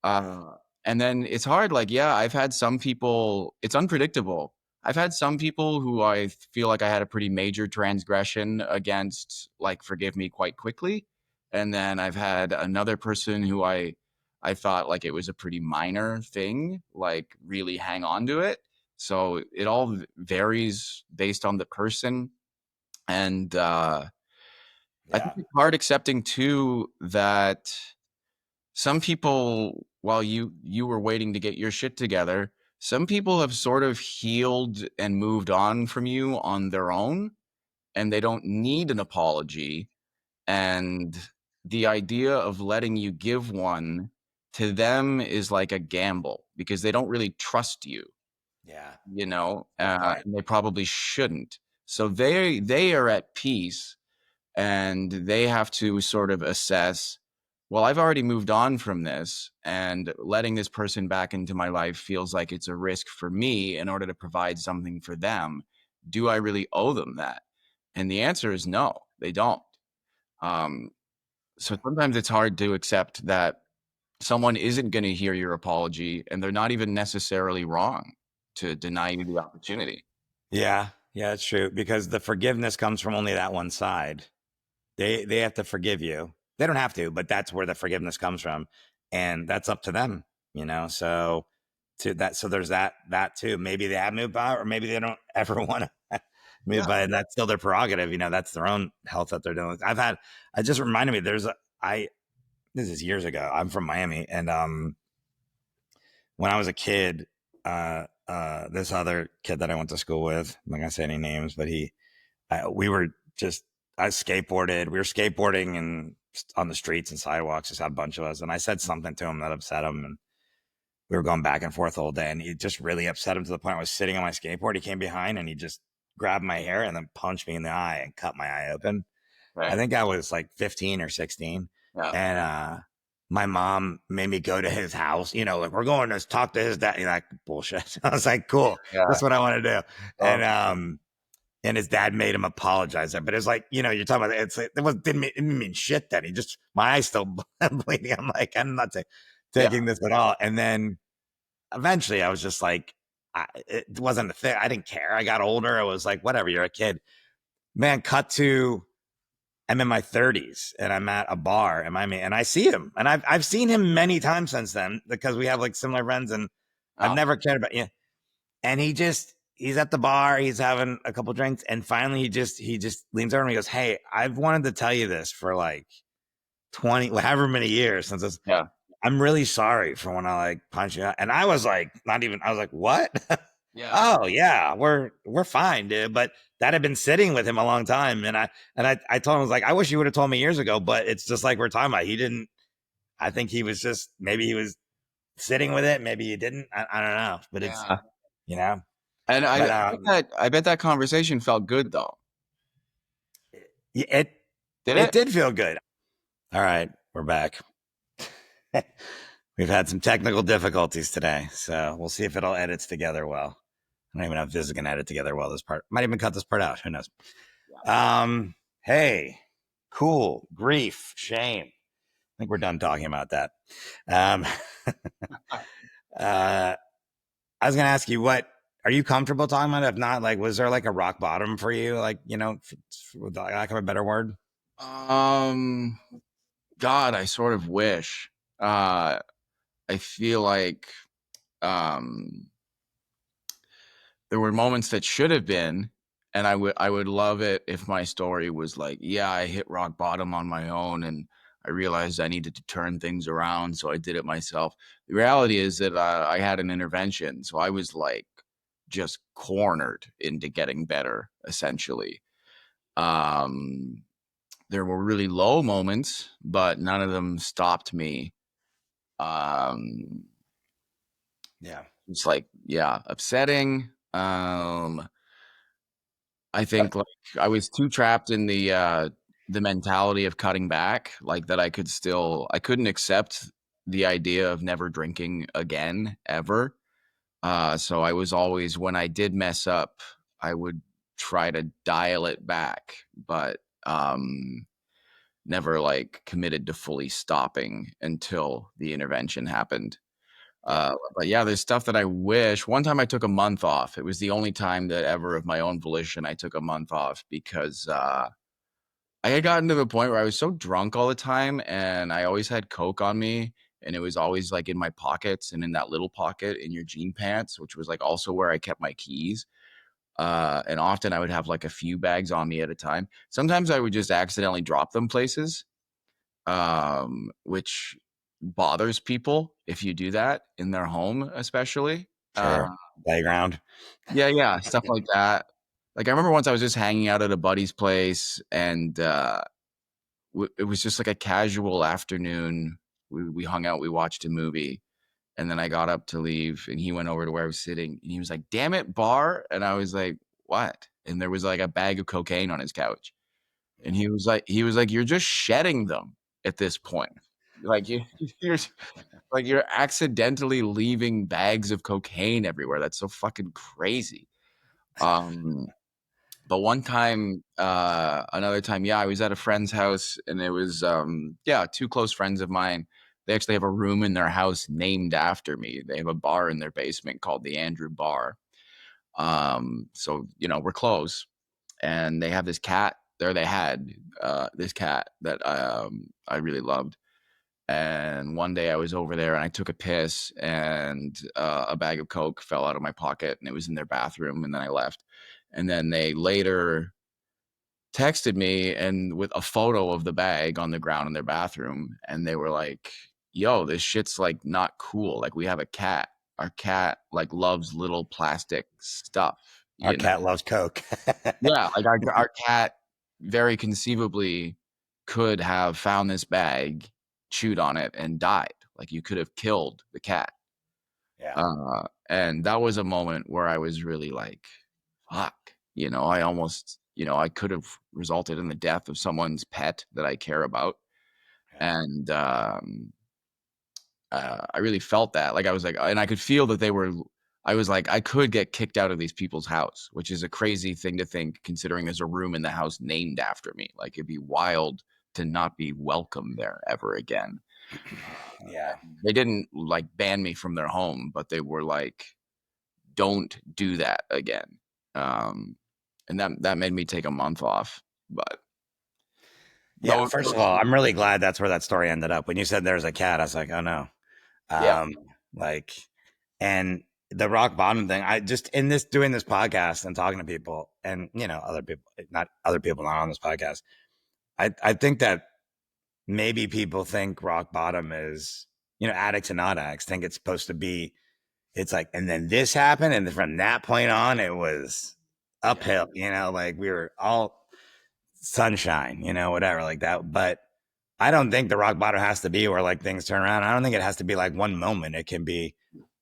Speaker 2: Uh, and then it's hard. Like, yeah, I've had some people, it's unpredictable. I've had some people who I feel like I had a pretty major transgression against, like, forgive me quite quickly. And then I've had another person who I thought like it was a pretty minor thing, like really hang on to it. So it all varies based on the person. And I think
Speaker 1: Yeah.
Speaker 2: it's hard accepting too that some people, while you were waiting to get your shit together, some people have sort of healed and moved on from you on their own, and they don't need an apology. And the idea of letting you give one to them is like a gamble because they don't really trust you,
Speaker 1: Yeah. Good point.
Speaker 2: and they probably shouldn't. So they are at peace, and they have to sort of assess, well, I've already moved on from this, and letting this person back into my life feels like it's a risk for me in order to provide something for them. Do I really owe them that? And the answer is no, they don't. um, so
Speaker 1: Yeah.
Speaker 2: sometimes it's hard to accept that someone isn't going to hear your apology, and they're not even necessarily wrong to deny you the opportunity.
Speaker 1: Yeah. Yeah, it's true because the forgiveness comes from only that one side. They have to forgive you. They don't have to, but that's where the forgiveness comes from, and that's up to them. So to that, so there's that too. Maybe they have moved by, or maybe they don't ever want to move
Speaker 2: Yeah.
Speaker 1: by, and that's still their prerogative. That's their own health that they're dealing with. I just reminded me. I this is years ago. I'm from Miami, and when I was a kid, this other kid that I went to school with, I'm not gonna say any names, but we were just, I skateboarded. We were skateboarding and on the streets and sidewalks, just had a bunch of us. And I said something to him that upset him. And we were going back and forth all day. And he just really upset him to the point I was sitting on my skateboard. He came behind and he just grabbed my hair and then punched me in the eye and cut my eye open. I
Speaker 2: Right.
Speaker 1: think I was like 15 or 16.
Speaker 2: Yeah.
Speaker 1: And my mom made me go to his house, like, we're going to talk to his dad. Like, bullshit. I was like, cool.
Speaker 2: Yeah.
Speaker 1: That's what I want to do.
Speaker 2: Oh,
Speaker 1: And his dad made him apologize. But it's like, you're talking about it's like, it didn't mean shit then. He just, my eyes still bleeding. I'm like, I'm not
Speaker 2: yeah.
Speaker 1: taking this at all. And then eventually I was just like, it wasn't a thing. I didn't care. I got older. I was like, whatever, you're a kid. Man, cut to, I'm in my 30s and I'm at a bar in Miami and I see him. And I've seen him many times since then because we have like similar friends and I've
Speaker 2: Oh,
Speaker 1: never cared about you. And he's at the bar, he's having a couple drinks, and finally he just leans over and he goes, "Hey, I've wanted to tell you this for like 20, however many years since this.
Speaker 2: yeah.
Speaker 1: I'm really sorry for when I like punch you out." And I was like, not even, I was like, "What?"
Speaker 2: Yeah.
Speaker 1: Oh yeah, we're fine, dude. But that had been sitting with him a long time. And I told him, I was like, I wish you would have told me years ago, but it's just like we're talking about. He didn't, I think he was just, maybe he was sitting with it, maybe he didn't. I don't know. But it's,
Speaker 2: Yeah.
Speaker 1: you know,
Speaker 2: And
Speaker 1: but
Speaker 2: I bet that conversation felt good though.
Speaker 1: it
Speaker 2: Did
Speaker 1: it
Speaker 2: it?
Speaker 1: did feel good. All right, we're back. We've had some technical difficulties today, so we'll see if it all edits together well. I don't even know if this is gonna edit together well. This part might even cut this part out. Who knows? Hey, cool, grief, shame. I think we're done talking about that. Um, uh, I was gonna ask you, what are you comfortable talking about? If not, like, was there like a rock bottom for you? Like, with lack of a better word.
Speaker 2: Um, God, I sort of wish. Uh, I feel like um, there were moments that should have been, and I would love it if my story was like, yeah, I hit rock bottom on my own, and I realized I needed to turn things around, so I did it myself. The reality is that I had an intervention, so I was like just cornered into getting better, essentially. Um, there were really low moments, but none of them stopped me. Um,
Speaker 1: Yeah,
Speaker 2: it's like, yeah, upsetting, Um, I think like I was too trapped in the mentality of cutting back, like that I couldn't accept the idea of never drinking again ever. So I was always, when I did mess up, I would try to dial it back, but never like committed to fully stopping until the intervention happened.
Speaker 1: Yeah,
Speaker 2: But yeah, there's stuff that I wish. One time I took a month off. It was the only time that ever of my own volition I took a month off because I had gotten to the point where I was so drunk all the time and I always had Coke on me and it was always like in my pockets and in that little pocket in your jean pants, which was like also where I kept my keys. And often I would have like a few bags on me at a time. Sometimes I would just accidentally drop them places, which bothers people if you do that in their home, especially.
Speaker 1: sure. Playground.
Speaker 2: Yeah, yeah, stuff like that. Like I remember once I was just hanging out at a buddy's place, and it was just like a casual afternoon. We hung out, we watched a movie, and then I got up to leave, and he went over to where I was sitting, and he was like, "Damn it, Bar!" And I was like, "What?" And there was like a bag of cocaine on his couch. And he was like, "You're just shedding them at this point. Like you're like you're accidentally leaving bags of cocaine everywhere. That's so fucking crazy." Um, but one time, another time, yeah, I was at a friend's house and it was yeah, two close friends of mine. They actually have a room in their house named after me. They have a bar in their basement called the Andrew Bar. So we're close and they have this cat there. They had this cat that I really loved. And one day I was over there and I took a piss and a bag of Coke fell out of my pocket and it was in their bathroom. And then I left. And then they later texted me and with a photo of the bag on the ground in their bathroom. And they were like, "Yo, this shit's like not cool. Like we have a cat. Our cat like loves little plastic stuff,
Speaker 1: Our
Speaker 2: you know?"
Speaker 1: cat loves Coke.
Speaker 2: Yeah, like our cat very conceivably could have found this bag, chewed on it, and died. Like you could have killed the cat.
Speaker 1: Yeah,
Speaker 2: And that was a moment where I was really like, fuck, I almost, I could have resulted in the death of someone's pet that I care about.
Speaker 1: yeah,
Speaker 2: And I really felt that. Like I was like, and I could feel that I was like, I could get kicked out of these people's house, which is a crazy thing to think, considering there's a room in the house named after me. Like it'd be wild to not be welcome there ever again.
Speaker 1: yeah,
Speaker 2: They didn't like ban me from their home, but they were like, don't do that again. Um, and that made me take a month off. But
Speaker 1: yeah.
Speaker 2: those,
Speaker 1: First of all, I'm really glad that's where that story ended up. When you said there's a cat, I was like, oh no.
Speaker 2: yeah,
Speaker 1: Um, like, and the rock bottom thing, I just in this doing this podcast and talking to people, and other people, not other people not on this podcast. I think that maybe people think rock bottom is addicts and not addicts think it's supposed to be. It's like, and then this happened, and from that point on, it was
Speaker 2: yeah,
Speaker 1: uphill. Like we were all sunshine, whatever like that. But I don't think the rock bottom has to be where like things turn around. I don't think it has to be like one moment. It can be.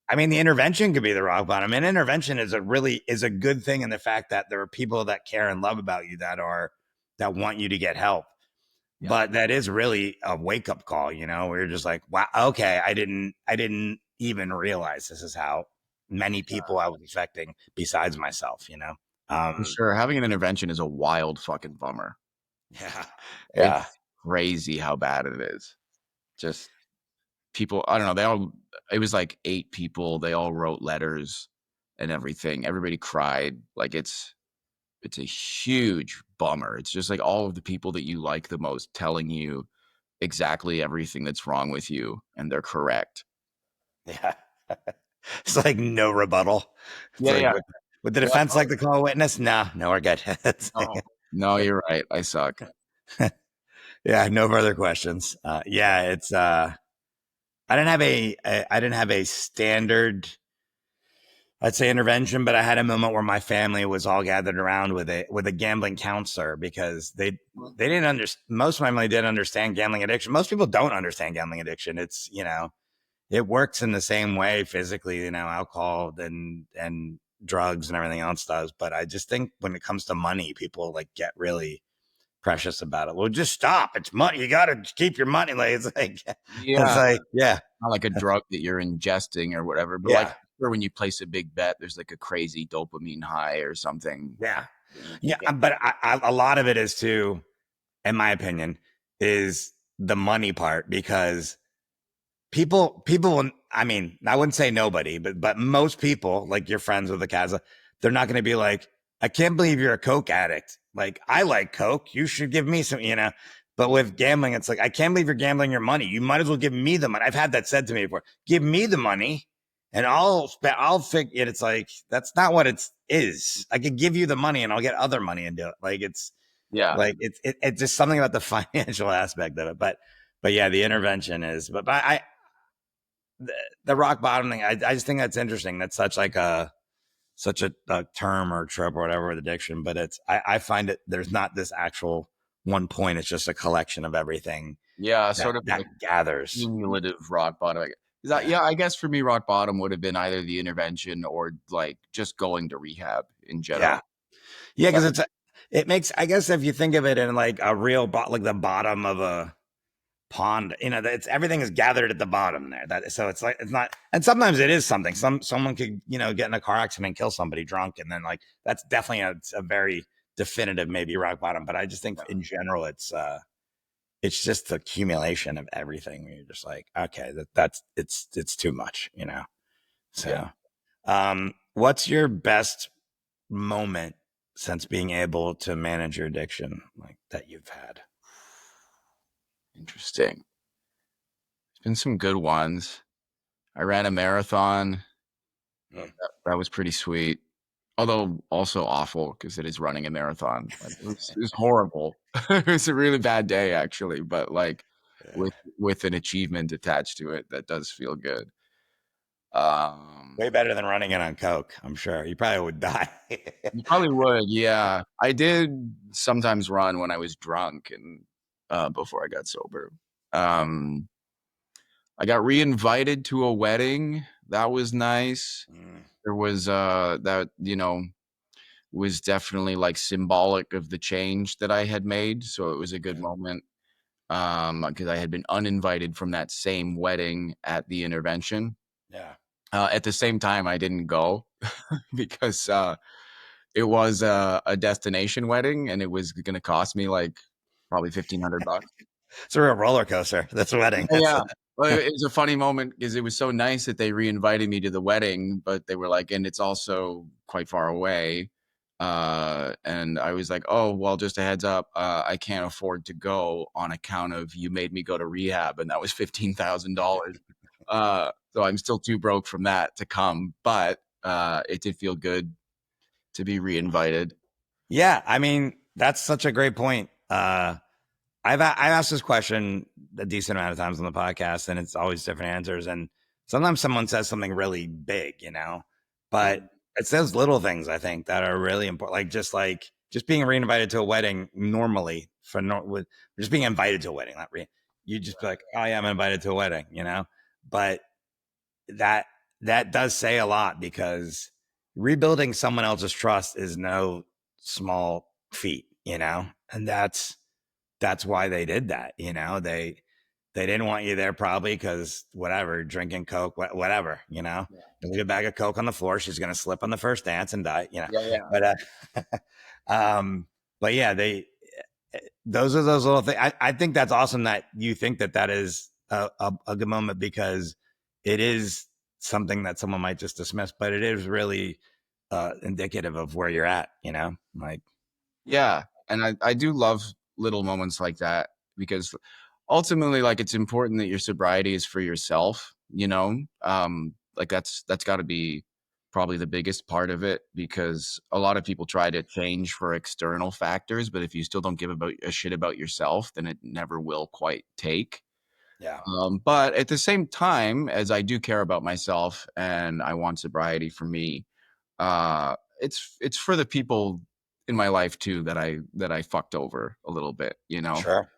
Speaker 1: I mean, the intervention could be the rock bottom. And intervention is a good thing in the fact that there are people that care and love about you that want you to get help.
Speaker 2: yeah,
Speaker 1: But that is really a wake up call. Where you're just like, wow, okay, I didn't even realize this is how many people I was affecting besides myself.
Speaker 2: for
Speaker 1: Um,
Speaker 2: sure. Having an intervention is a wild fucking bummer.
Speaker 1: yeah, yeah,
Speaker 2: It's crazy how bad it is. Just people, I don't know, it was like 8 people, they all wrote letters and everything. Everybody cried. Like it's a huge bummer. It's just like all of the people that you like the most telling you exactly everything that's wrong with you and they're correct.
Speaker 1: yeah. It's like no rebuttal. It's
Speaker 2: Yeah,
Speaker 1: like
Speaker 2: yeah.
Speaker 1: would the
Speaker 2: Yeah.
Speaker 1: defense like to call a witness? No, we're good.
Speaker 2: No. No, you're right. I suck.
Speaker 1: Yeah, no further questions. Yeah, it's I didn't have a standard, I'd say, intervention, but I had a moment where my family was all gathered around with a gambling counselor because they didn't understand. Most of my family didn't understand gambling addiction. Most people don't understand gambling addiction. It's it works in the same way physically, alcohol and drugs and everything else does. But I just think when it comes to money, people like get really precious about it. Well, just stop. It's money. You got to keep your money. Like it's
Speaker 2: Yeah,
Speaker 1: like, yeah,
Speaker 2: not like a drug that you're ingesting or whatever, but like
Speaker 1: yeah,
Speaker 2: or when you place a big bet, there's like a crazy dopamine high or something
Speaker 1: yeah,
Speaker 2: that you
Speaker 1: yeah.
Speaker 2: get.
Speaker 1: But a lot of it is too, in my opinion, is the money part because people, I mean, I wouldn't say nobody, but most people, like your friends with the Casa, they're not going to be like, I can't believe you're a Coke addict. Like, I like Coke. You should give me some, you know. But with gambling, it's like, I can't believe you're gambling your money. You might as well give me the money. I've had that said to me before. Give me the money and I'll figure it. It's like, that's not what it is. I could give you the money and I'll get other money and do it.
Speaker 2: Yeah,
Speaker 1: It's just something about the financial aspect of it. But yeah, the intervention is, but the rock bottom thing, I just think that's interesting. That's such a term or trope or whatever with addiction, but I find it there's not this actual one point. It's just a collection of everything
Speaker 2: yeah,
Speaker 1: that
Speaker 2: sort of like
Speaker 1: gathers.
Speaker 2: cumulative rock bottom. Is that,
Speaker 1: Yeah,
Speaker 2: yeah, I guess for me, rock bottom would have been either the intervention or like just going to rehab in
Speaker 1: yeah,
Speaker 2: general.
Speaker 1: yeah.
Speaker 2: But
Speaker 1: Because it makes, I guess if you think of it in like a real like the bottom of a pond, you know, it's everything is gathered at the bottom there. That so it's like it's not, and sometimes it is something. Someone could, you know, get in a car accident and kill somebody drunk, and then like that's definitely a very definitive maybe rock bottom. But I just think in general it's just the accumulation of everything. You're just like, okay, that's it's too much, you know.
Speaker 2: yeah,
Speaker 1: So what's your best moment since being able to manage your addiction like that you've had?
Speaker 2: interesting. There's been some good ones. I ran a marathon.
Speaker 1: Mm.
Speaker 2: That was pretty sweet. Although also awful because it is running a marathon. Like it was horrible. It was a really bad day actually, but like
Speaker 1: Yeah.
Speaker 2: with an achievement attached to it, that does feel good.
Speaker 1: Way better than running it on coke, I'm sure. You probably would die.
Speaker 2: You probably would, yeah. I did sometimes run when I was drunk and before I got sober. Um, I got re-invited to a wedding. That was nice.
Speaker 1: Mm,
Speaker 2: There was that, you know, was definitely like symbolic of the change that I had made. So it was a good
Speaker 1: yeah,
Speaker 2: moment. Because I had been uninvited from that same wedding at the intervention.
Speaker 1: yeah.
Speaker 2: At the same time, I didn't go because it was a destination wedding and it was going to cost me like probably $1,500.
Speaker 1: It's a real roller coaster. That's a wedding.
Speaker 2: Yeah, yeah. Well, it was a funny moment because it was so nice that they re-invited me to the wedding, but they were like, and it's also quite far away. And I was like, oh, well, just a heads up, I can't afford to go on account of you made me go to rehab, and that was $15,000. So I'm still too broke from that to come, but it did feel good to be re-invited.
Speaker 1: Yeah, I mean, that's such a great point. I've asked this question a decent amount of times on the podcast, and it's always different answers. And sometimes someone says something really big, you know, but
Speaker 2: Mhm.
Speaker 1: it's those little things I think that are really important. Like just being reinvited to a wedding normally with just being invited to a wedding, not you just be like, oh yeah, I'm invited to a wedding, you know. But that that does say a lot because rebuilding someone else's trust is no small feat, you know, and that's why they did that. You know, they didn't want you there probably because whatever, drinking coke, whatever. You know,
Speaker 2: Yeah,
Speaker 1: you leave a bag of coke on the floor, she's gonna slip on the first dance and die. You know,
Speaker 2: yeah, yeah.
Speaker 1: but um, but yeah, those are those little things. I think that's awesome that you think that is a good moment because it is something that someone might just dismiss, but it is really indicative of where you're at. You know, like
Speaker 2: Yeah, and I do love little moments like that because ultimately, like, it's important that your sobriety is for yourself, you know? Like, that's gotta be probably the biggest part of it because a lot of people try to change for external factors, but if you still don't give about a shit about yourself, then it never will quite take.
Speaker 1: yeah,
Speaker 2: But at the same time, as I do care about myself and I want sobriety for me, it's for the people in my life too that I fucked over a little bit, you know?
Speaker 1: sure.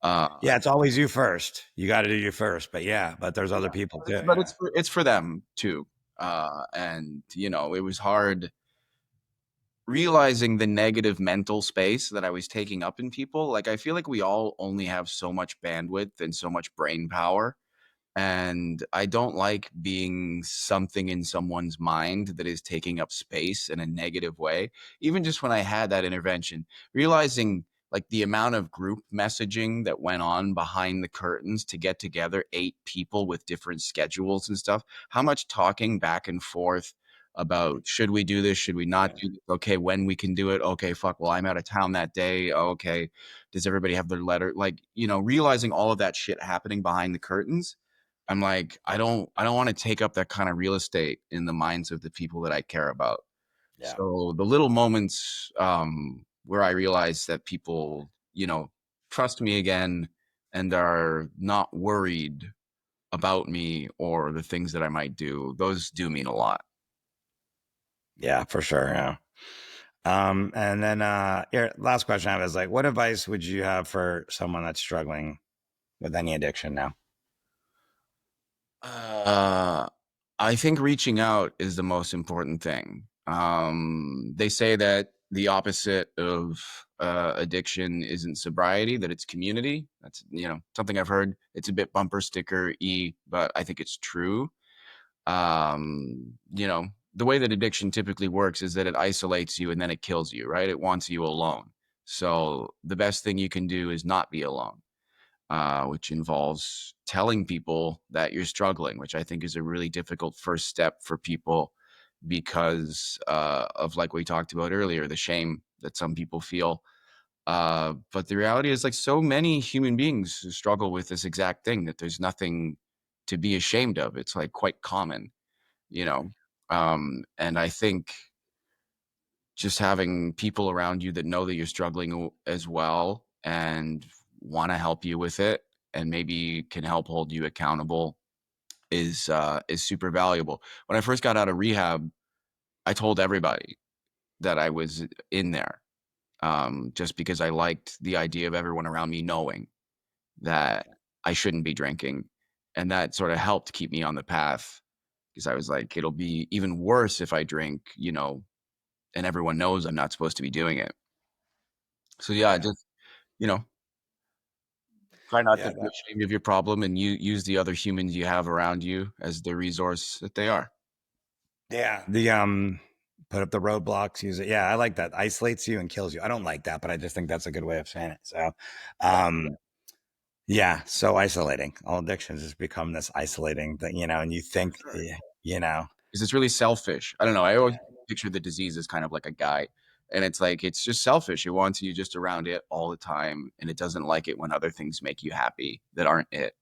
Speaker 2: Uh,
Speaker 1: Yeah, it's always you first. You got to do you first. But yeah, but there's other
Speaker 2: yeah,
Speaker 1: people too.
Speaker 2: but
Speaker 1: Yeah.
Speaker 2: it's for them too. And it was hard realizing the negative mental space that I was taking up in people. Like, I feel like we all only have so much bandwidth and so much brain power, and I don't like being something in someone's mind that is taking up space in a negative way. Even just when I had that intervention, realizing like the amount of group messaging that went on behind the curtains to get together 8 people with different schedules and stuff, how much talking back and forth about should we do this, should we not
Speaker 1: Yeah.
Speaker 2: do this? Okay, when we can do it. Okay, fuck, well, I'm out of town that day. Okay, does everybody have their letter? Like, realizing all of that shit happening behind the curtains, I'm like, I don't want to take up that kind of real estate in the minds of the people that I care about.
Speaker 1: Yeah.
Speaker 2: So the little moments where I realize that people, trust me again and are not worried about me or the things that I might do, those do mean a lot.
Speaker 1: Yeah, for sure. Yeah. And then here, last question I have is like, what advice would you have for someone that's struggling with any addiction now?
Speaker 2: Uh, I think reaching out is the most important thing. They say that the opposite of addiction isn't sobriety, that it's community. That's, something I've heard. It's a bit bumper sticker y, but I think it's true. The way that addiction typically works is that it isolates you and then it kills you, right? It wants you alone. So the best thing you can do is not be alone, which involves telling people that you're struggling, which I think is a really difficult first step for people because of, like we talked about earlier, the shame that some people feel. But the reality is, like, so many human beings struggle with this exact thing that there's nothing to be ashamed of. It's like quite common, you know. And I think just having people around you that know that you're struggling as well and want to help you with it and maybe can help hold you accountable is super valuable. When I first got out of rehab, I told everybody that I was in there, just because I liked the idea of everyone around me knowing that I shouldn't be drinking, and that sort of helped keep me on the path because I was like, it'll be even worse if I drink, and everyone knows I'm not supposed to be doing it. So yeah,
Speaker 1: Yeah.
Speaker 2: just you know, try not to
Speaker 1: Yeah.
Speaker 2: be ashamed of your problem, and you use the other humans you have around you as the resource that they are.
Speaker 1: Yeah. The put up the roadblocks, use it. Yeah, I like that. Isolates you and kills you. I don't like that, but I just think that's a good way of saying it. So
Speaker 2: Yeah,
Speaker 1: yeah, so isolating. All addictions has become this isolating thing, and you
Speaker 2: for
Speaker 1: think,
Speaker 2: sure.
Speaker 1: you know,
Speaker 2: Because it's really selfish. I don't know. I always
Speaker 1: yeah,
Speaker 2: picture the disease as kind of like a guy, and it's like it's just selfish. It wants you just around it all the time, and it doesn't like it when other things make you happy that aren't it.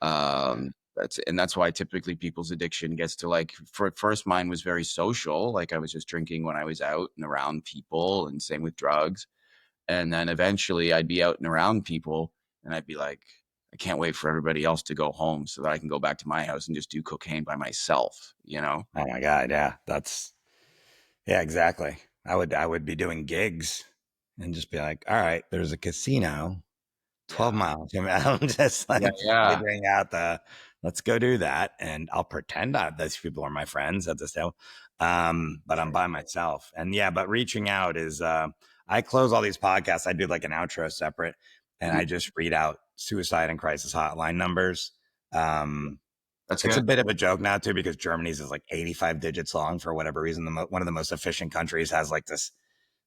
Speaker 2: That's why typically people's addiction gets to, like, for at first mine was very social. Like, I was just drinking when I was out and around people, and same with drugs. And then eventually I'd be out and around people and I'd be like, I can't wait for everybody else to go home so that I can go back to my house and just do cocaine by myself.
Speaker 1: oh my God, yeah, yeah, exactly. I would be doing gigs and just be like, all right, there's a casino 12
Speaker 2: Yeah.
Speaker 1: miles. I'm just
Speaker 2: Yeah.
Speaker 1: like
Speaker 2: Yeah.
Speaker 1: figuring out let's go do that. And I'll pretend those people are my friends at this time. But I'm
Speaker 2: Sure.
Speaker 1: by myself. And yeah, but reaching out is, I close all these podcasts. I do like an outro separate and
Speaker 2: Mhm.
Speaker 1: I just read out suicide and crisis hotline numbers. Um,
Speaker 2: That's
Speaker 1: it's a
Speaker 2: good.
Speaker 1: bit of a joke now too, because Germany's is like 85 digits long for whatever reason. One of the most efficient countries has like this,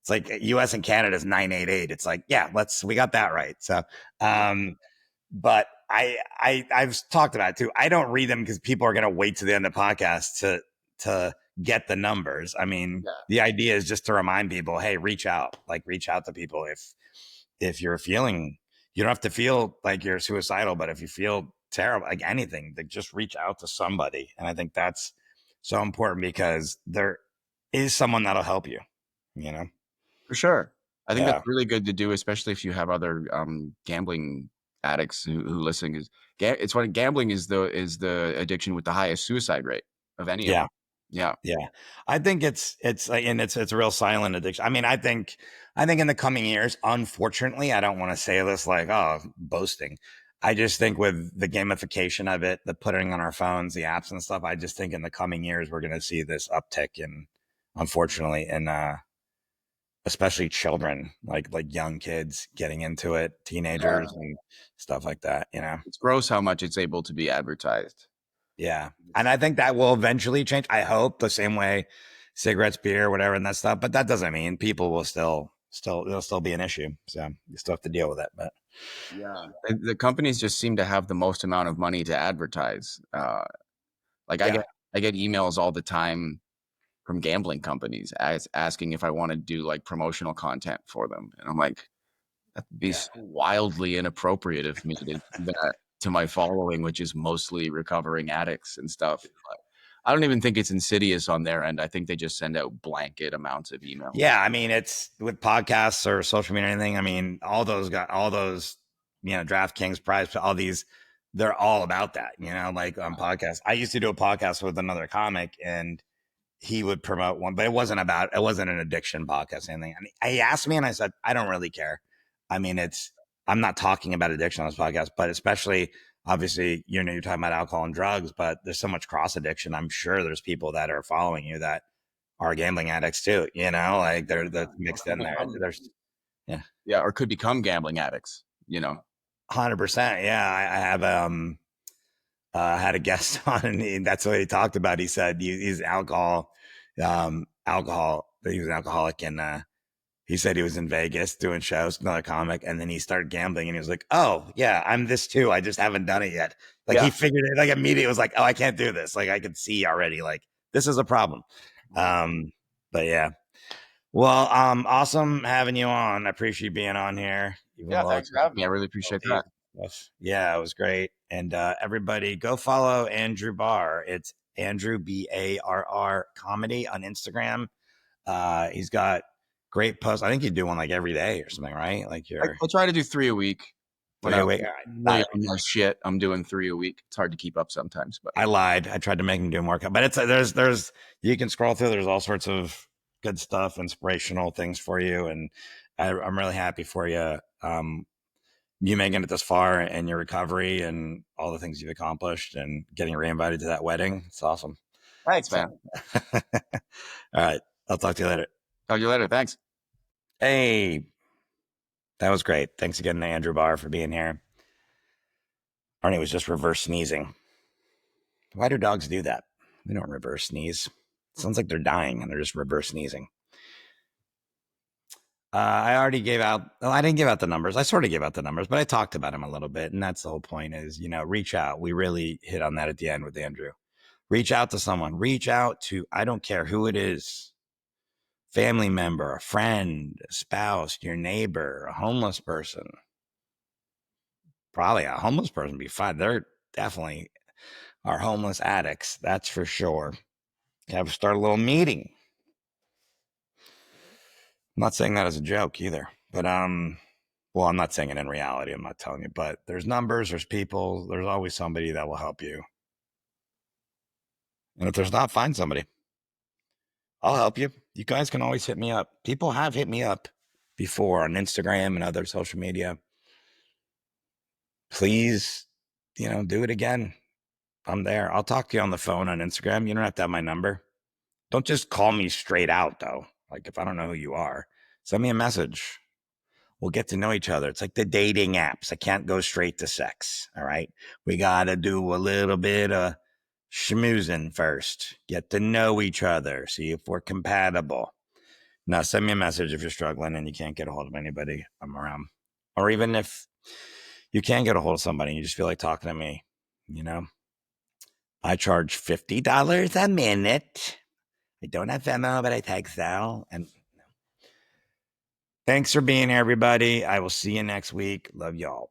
Speaker 1: it's like US and Canada's 988. It's like, yeah, we got that right. So,
Speaker 2: Yeah.
Speaker 1: um, but I've talked about it too. I don't read them because people are going to wait to the end of the podcast to get the numbers. I mean,
Speaker 2: Yeah.
Speaker 1: the idea is just to remind people, hey, reach out to people if you're feeling, you don't have to feel like you're suicidal, but if you feel terrible, like anything, like just reach out to somebody. And I think that's so important because there is someone that'll help you, you know?
Speaker 2: For sure. I think that's
Speaker 1: Yeah.
Speaker 2: really good to do, especially if you have other gambling addicts who listen. It's funny. Gambling is the addiction with the highest suicide rate of any of them.
Speaker 1: Yeah.
Speaker 2: Yeah.
Speaker 1: Yeah. I think it's like, and it's a real silent addiction. I mean, I think in the coming years, unfortunately, I don't want to say this like, oh, boasting. I just think with the gamification of it, the putting on our phones, the apps and stuff, I just think in the coming years we're going to see this uptick in, unfortunately, in especially children, like young kids getting into it,
Speaker 2: Yeah.
Speaker 1: teenagers and stuff like that. You know,
Speaker 2: It's gross how much it's able to be advertised.
Speaker 1: yeah, and I think that will eventually change. I hope the same way cigarettes, beer, whatever, and that stuff. But that doesn't mean people will still it'll still be an issue. So you still have to deal with it. But
Speaker 2: Yeah. The companies just seem to have the most amount of money to advertise. Like
Speaker 1: yeah,
Speaker 2: I get emails all the time from gambling companies asking if I want to do like promotional content for them. And I'm like, that'd be
Speaker 1: yeah.
Speaker 2: so wildly inappropriate of me to do that to my following, which is mostly recovering addicts and stuff. But I don't even think it's insidious on their end. I think they just send out blanket amounts of emails.
Speaker 1: Yeah, I mean, it's with podcasts or social media or anything. I mean, all those, DraftKings prize, all these, they're all about that, like on podcasts. I used to do a podcast with another comic and he would promote one, but it wasn't an addiction podcast or anything. And he asked me and I said, I don't really care. I mean, I'm not talking about addiction on this podcast, but especially obviously, you're talking about alcohol and drugs, but there's so much cross addiction. I'm sure there's people that are following you that are gambling addicts too, like they're mixed in there. There's, yeah,
Speaker 2: Yeah, or could become gambling addicts, you know.
Speaker 1: 100%. Yeah. I have, had a guest on and that's what he talked about. He said he's he was an alcoholic and, he said he was in Vegas doing shows, another comic, and then he started gambling and he was like, oh yeah, I'm this too. I just haven't done it yet. Like
Speaker 2: Yeah.
Speaker 1: he figured it like immediately was like, oh, I can't do this. Like I could see already, like this is a problem. Um, but yeah. Well, awesome having you on. I appreciate you being on here. Even
Speaker 2: Yeah,
Speaker 1: though
Speaker 2: thanks for having me. I really appreciate that.
Speaker 1: yeah, it was great. And everybody go follow Andrew Barr. It's Andrew Barr comedy on Instagram. He's got great posts. I think you do one like every day or something, right? Like you're
Speaker 2: I try to do 3 a week. When
Speaker 1: 3 a week.
Speaker 2: I'm
Speaker 1: All right.
Speaker 2: really on my shit, I'm doing 3 a week. It's hard to keep up sometimes, but
Speaker 1: I lied. I tried to make him do more, but it's there's you can scroll through. There's all sorts of good stuff, inspirational things for you, and I'm really happy for you. You making it this far and your recovery and all the things you've accomplished and getting reinvited to that wedding. It's awesome.
Speaker 2: thanks,
Speaker 1: So,
Speaker 2: man.
Speaker 1: all right. I'll talk to you later.
Speaker 2: Talk to you later. Thanks.
Speaker 1: Hey, that was great. Thanks again to Andrew Barr for being here. Arnie was just reverse sneezing. Why do dogs do that? They don't reverse sneeze. It sounds like they're dying and they're just reverse sneezing. I already gave out. Well, I didn't give out the numbers. I sort of gave out the numbers, but I talked about them a little bit, and that's the whole point. Is reach out. We really hit on that at the end with Andrew. Reach out to someone. Reach out to I don't care who it is, family member, a friend, a spouse, your neighbor, a homeless person. Probably a homeless person would be fine. They're definitely are homeless addicts. That's for sure. Have to start a little meeting. I'm not saying that as a joke either, but well, I'm not saying it in reality. I'm not telling you, but there's numbers, there's people, there's always somebody that will help you. And if there's not, find somebody. I'll help you. You guys can always hit me up. People have hit me up before on Instagram and other social media. Please, do it again. I'm there. I'll talk to you on the phone on Instagram. You don't have to have my number. Don't just call me straight out, though. Like, if I don't know who you are, send me a message. We'll get to know each other. It's like the dating apps. I can't go straight to sex. All right. We got to do a little bit of schmoozing first, get to know each other, see if we're compatible. Now, send me a message if you're struggling and you can't get a hold of anybody. I'm around. Or even if you can get a hold of somebody and you just feel like talking to me, I charge $50 a minute. I don't have Venmo, but I take Zelle. And thanks for being here, everybody. I will see you next week. Love y'all.